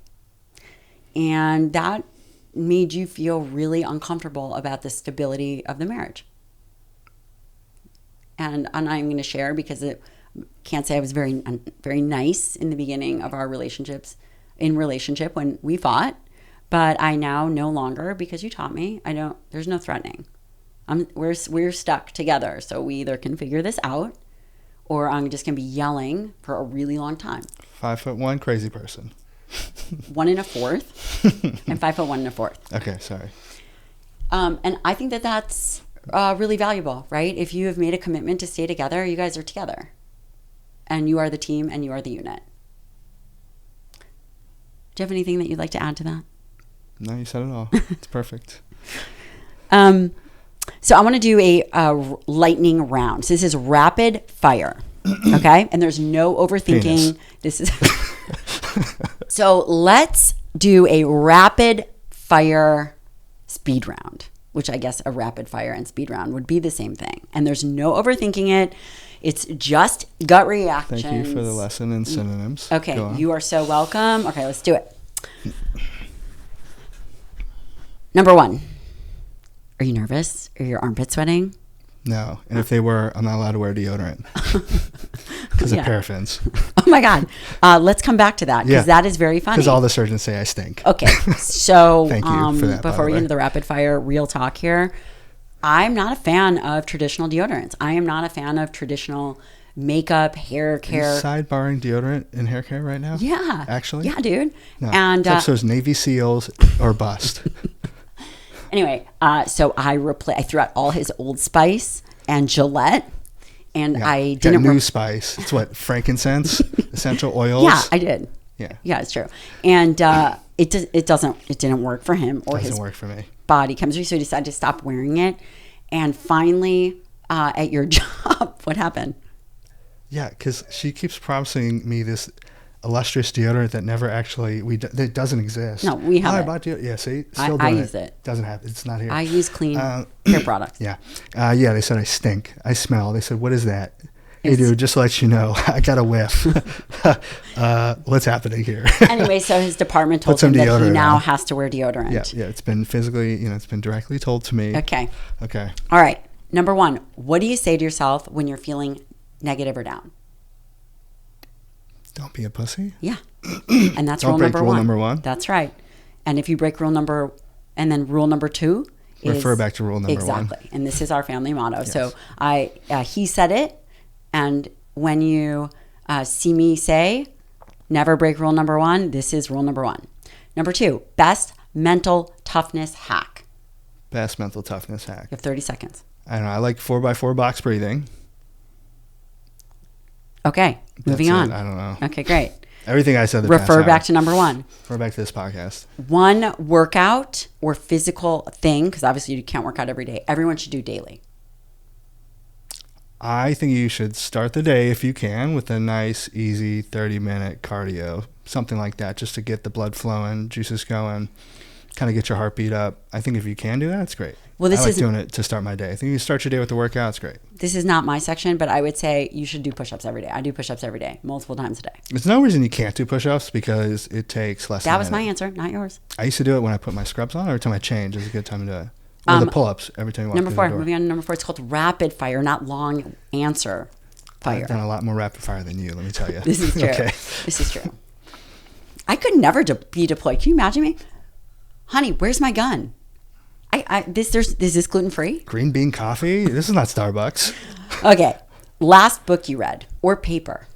[SPEAKER 2] And that made you feel really uncomfortable about the stability of the marriage. And I'm going to share because it can't say I was very, very nice in the beginning of our relationship when we fought, but I now no longer, because you taught me, there's no threatening. We're stuck together. So we either can figure this out or I'm just going to be yelling for a really long time.
[SPEAKER 1] 5'1" crazy person.
[SPEAKER 2] 1 1/4 and 5 foot 1 1/4.
[SPEAKER 1] Okay, sorry.
[SPEAKER 2] And I think that that's really valuable, right? If you have made a commitment to stay together, you guys are together. And you are the team and you are the unit. Do you have anything that you'd like to add to that?
[SPEAKER 1] No, you said it all. It's perfect.
[SPEAKER 2] So I want to do a lightning round. So this is rapid fire, okay? And there's no overthinking.
[SPEAKER 1] Penis.
[SPEAKER 2] This is so let's do a rapid fire speed round, which I guess a rapid fire and speed round would be the same thing. And there's no overthinking it. It's just gut reactions.
[SPEAKER 1] Thank you for the lesson in synonyms.
[SPEAKER 2] Okay, you are so welcome. Okay, let's do it. Number 1. Are you nervous? Are your armpits sweating?
[SPEAKER 1] No. And if they were, I'm not allowed to wear deodorant. Because of paraffins.
[SPEAKER 2] Oh my God. Let's come back to that because that is very funny.
[SPEAKER 1] Because all the surgeons say I stink.
[SPEAKER 2] Okay. So
[SPEAKER 1] Thank you for that,
[SPEAKER 2] before we get into the rapid fire real talk here, I'm not a fan of traditional deodorants. I am not a fan of traditional makeup, hair care.
[SPEAKER 1] Are you sidebarring deodorant and hair care right now?
[SPEAKER 2] Yeah.
[SPEAKER 1] Actually?
[SPEAKER 2] Yeah, dude.
[SPEAKER 1] No.
[SPEAKER 2] And
[SPEAKER 1] this episode's Navy SEALs or bust.
[SPEAKER 2] Anyway, so I threw out all his Old Spice and Gillette, and I didn't.
[SPEAKER 1] New Spice. It's what, frankincense, essential oils.
[SPEAKER 2] Yeah, I did.
[SPEAKER 1] Yeah,
[SPEAKER 2] it's true. And it didn't work for him or
[SPEAKER 1] doesn't
[SPEAKER 2] his
[SPEAKER 1] work for me.
[SPEAKER 2] body chemistry, so he decided to stop wearing it. And finally, at your job, what happened?
[SPEAKER 1] Yeah, because she keeps promising me this illustrious deodorant that never actually that doesn't exist.
[SPEAKER 2] No, we have
[SPEAKER 1] I
[SPEAKER 2] it.
[SPEAKER 1] bought deodorant. Yeah, see,
[SPEAKER 2] I
[SPEAKER 1] doing
[SPEAKER 2] use it.
[SPEAKER 1] Doesn't have it. It's not here.
[SPEAKER 2] I use clean hair products.
[SPEAKER 1] Yeah, they said I stink. I smell. They said, what is that? Hey, dude, just to let you know, I got a whiff. What's happening here?
[SPEAKER 2] Anyway, so his department told him that he now has to wear deodorant.
[SPEAKER 1] Yeah, it's been physically, it's been directly told to me.
[SPEAKER 2] Okay.
[SPEAKER 1] All
[SPEAKER 2] right. Number 1, what do you say to yourself when you're feeling negative or down?
[SPEAKER 1] Don't be a pussy.
[SPEAKER 2] Yeah. And that's rule number 1.
[SPEAKER 1] Rule number 1.
[SPEAKER 2] That's right. And if you break rule number, and then rule number 2 is
[SPEAKER 1] refer back to rule number 1.
[SPEAKER 2] Exactly. And this is our family motto. Yes. So he said it. And when you see me say, never break rule number 1, this is rule number 1. Number 2, best mental toughness hack.
[SPEAKER 1] Best mental toughness hack.
[SPEAKER 2] You have 30 seconds.
[SPEAKER 1] I don't know. I like 4x4 box breathing.
[SPEAKER 2] Okay, moving on.
[SPEAKER 1] I don't know.
[SPEAKER 2] Okay, great.
[SPEAKER 1] Everything I said.
[SPEAKER 2] Refer back to number 1.
[SPEAKER 1] Refer back to this podcast.
[SPEAKER 2] One workout or physical thing, because obviously you can't work out every day. Everyone should do daily.
[SPEAKER 1] I think you should start the day, if you can, with a nice, easy 30-minute cardio, something like that, just to get the blood flowing, juices going, kind of get your heartbeat up. I think if you can do that, it's great.
[SPEAKER 2] Well,
[SPEAKER 1] I like doing it to start my day. I think you start your day with the workout, it's great.
[SPEAKER 2] This is not my section, but I would say you should do push-ups every day. I do push-ups every day, multiple times a day.
[SPEAKER 1] There's no reason you can't do push-ups because it takes less than a minute.
[SPEAKER 2] That was my answer, not yours.
[SPEAKER 1] I used to do it when I put my scrubs on. Every time I change, it's a good time to do it. Or the pull-ups every time you walk
[SPEAKER 2] Number
[SPEAKER 1] through
[SPEAKER 2] 4,
[SPEAKER 1] the door.
[SPEAKER 2] moving on to number 4. It's called rapid fire, not long answer fire.
[SPEAKER 1] I've done a lot more rapid fire than you, let me tell you.
[SPEAKER 2] This is true.
[SPEAKER 1] Okay.
[SPEAKER 2] This is true. I could never be deployed. Can you imagine me? Honey, where's my gun? Is this gluten-free?
[SPEAKER 1] Green bean coffee? This is not Starbucks.
[SPEAKER 2] Okay. Last book you read or paper.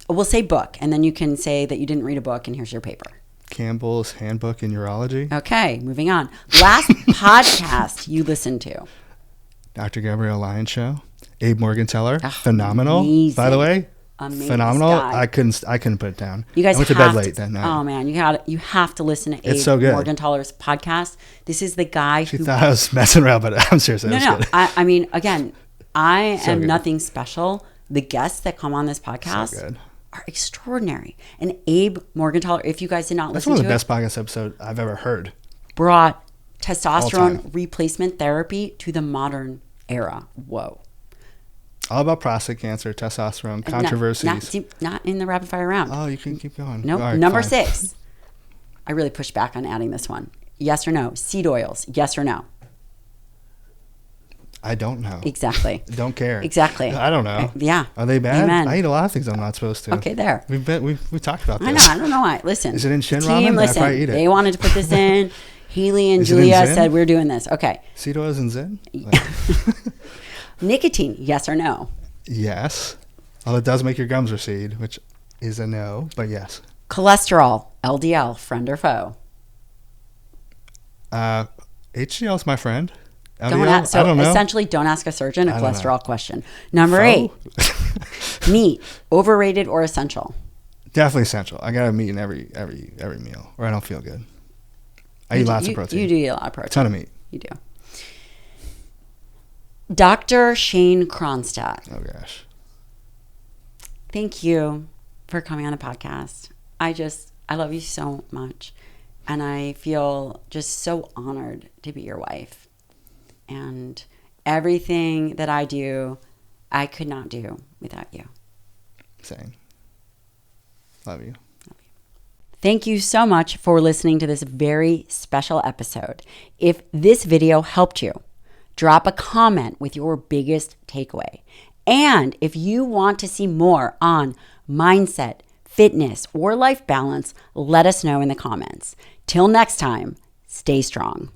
[SPEAKER 2] We'll say book, and then you can say that you didn't read a book, and here's your paper.
[SPEAKER 1] Campbell's Handbook in Urology.
[SPEAKER 2] Okay, moving on. Last podcast you listened to.
[SPEAKER 1] Dr. Gabrielle Lyon Show. Abe Morgenthaler. Phenomenal.
[SPEAKER 2] Amazing.
[SPEAKER 1] By the way,
[SPEAKER 2] Amazing.
[SPEAKER 1] phenomenal.
[SPEAKER 2] Guy.
[SPEAKER 1] I couldn't put it down.
[SPEAKER 2] You guys
[SPEAKER 1] I went to bed late that night.
[SPEAKER 2] Oh man, you have to listen to Abe
[SPEAKER 1] It's so good.
[SPEAKER 2] Morgenthaler's podcast. This is the guy
[SPEAKER 1] She
[SPEAKER 2] who
[SPEAKER 1] thought I was messing around, but I'm serious.
[SPEAKER 2] No.
[SPEAKER 1] Good.
[SPEAKER 2] I mean, again, I
[SPEAKER 1] So
[SPEAKER 2] am
[SPEAKER 1] good.
[SPEAKER 2] nothing special. The guests that come on this podcast
[SPEAKER 1] So good.
[SPEAKER 2] are extraordinary. And Abe Morgenthaler, if you guys did not
[SPEAKER 1] That's
[SPEAKER 2] listen
[SPEAKER 1] one of
[SPEAKER 2] to
[SPEAKER 1] the
[SPEAKER 2] it,
[SPEAKER 1] best podcast episodes I've ever heard.
[SPEAKER 2] brought
[SPEAKER 1] All
[SPEAKER 2] testosterone
[SPEAKER 1] time.
[SPEAKER 2] replacement therapy to the modern era. Whoa.
[SPEAKER 1] All about prostate cancer, testosterone, controversies.
[SPEAKER 2] Not in the rapid fire round.
[SPEAKER 1] Oh, you can keep going.
[SPEAKER 2] No.
[SPEAKER 1] All right,
[SPEAKER 2] Number
[SPEAKER 1] fine.
[SPEAKER 2] 6. I really pushed back on adding this one. Yes or no? Seed oils. Yes or no?
[SPEAKER 1] I don't know.
[SPEAKER 2] Exactly.
[SPEAKER 1] Don't care.
[SPEAKER 2] Exactly.
[SPEAKER 1] I don't know.
[SPEAKER 2] Yeah.
[SPEAKER 1] Are they bad?
[SPEAKER 2] Amen.
[SPEAKER 1] I eat a lot of things I'm not supposed to.
[SPEAKER 2] Okay, there.
[SPEAKER 1] We've talked about this.
[SPEAKER 2] I know. I don't know why. Listen.
[SPEAKER 1] Is it in Shin
[SPEAKER 2] team,
[SPEAKER 1] Ramen? Then I
[SPEAKER 2] listen.
[SPEAKER 1] probably eat it.
[SPEAKER 2] They wanted to put this in. Haley and
[SPEAKER 1] Is it in
[SPEAKER 2] Julia
[SPEAKER 1] Zen?
[SPEAKER 2] said we're doing this. Okay.
[SPEAKER 1] Seed oils and Zen?
[SPEAKER 2] Nicotine. Yes or no?
[SPEAKER 1] Yes. Well, it does make your gums recede, which is a no, but yes.
[SPEAKER 2] Cholesterol, LDL, friend or foe?
[SPEAKER 1] HDL is my friend.
[SPEAKER 2] Don't
[SPEAKER 1] LDL,
[SPEAKER 2] ask,
[SPEAKER 1] I don't know.
[SPEAKER 2] Essentially, don't ask a surgeon a
[SPEAKER 1] I don't
[SPEAKER 2] cholesterol
[SPEAKER 1] know.
[SPEAKER 2] question. Number
[SPEAKER 1] Foe?
[SPEAKER 2] 8, meat, overrated or essential?
[SPEAKER 1] Definitely essential. I gotta meat in every meal, or I don't feel good. I eat lots of protein.
[SPEAKER 2] You do eat a lot of protein.
[SPEAKER 1] Ton of meat.
[SPEAKER 2] You do. Dr. Shane Kronstedt,
[SPEAKER 1] Oh gosh.
[SPEAKER 2] thank you for coming on the podcast. I love you so much. And I feel just so honored to be your wife. And everything that I do, I could not do without you.
[SPEAKER 1] Same. Love you.
[SPEAKER 2] Thank you so much for listening to this very special episode. If this video helped you, drop a comment with your biggest takeaway. And if you want to see more on mindset, fitness, or life balance, let us know in the comments. Till next time, stay strong.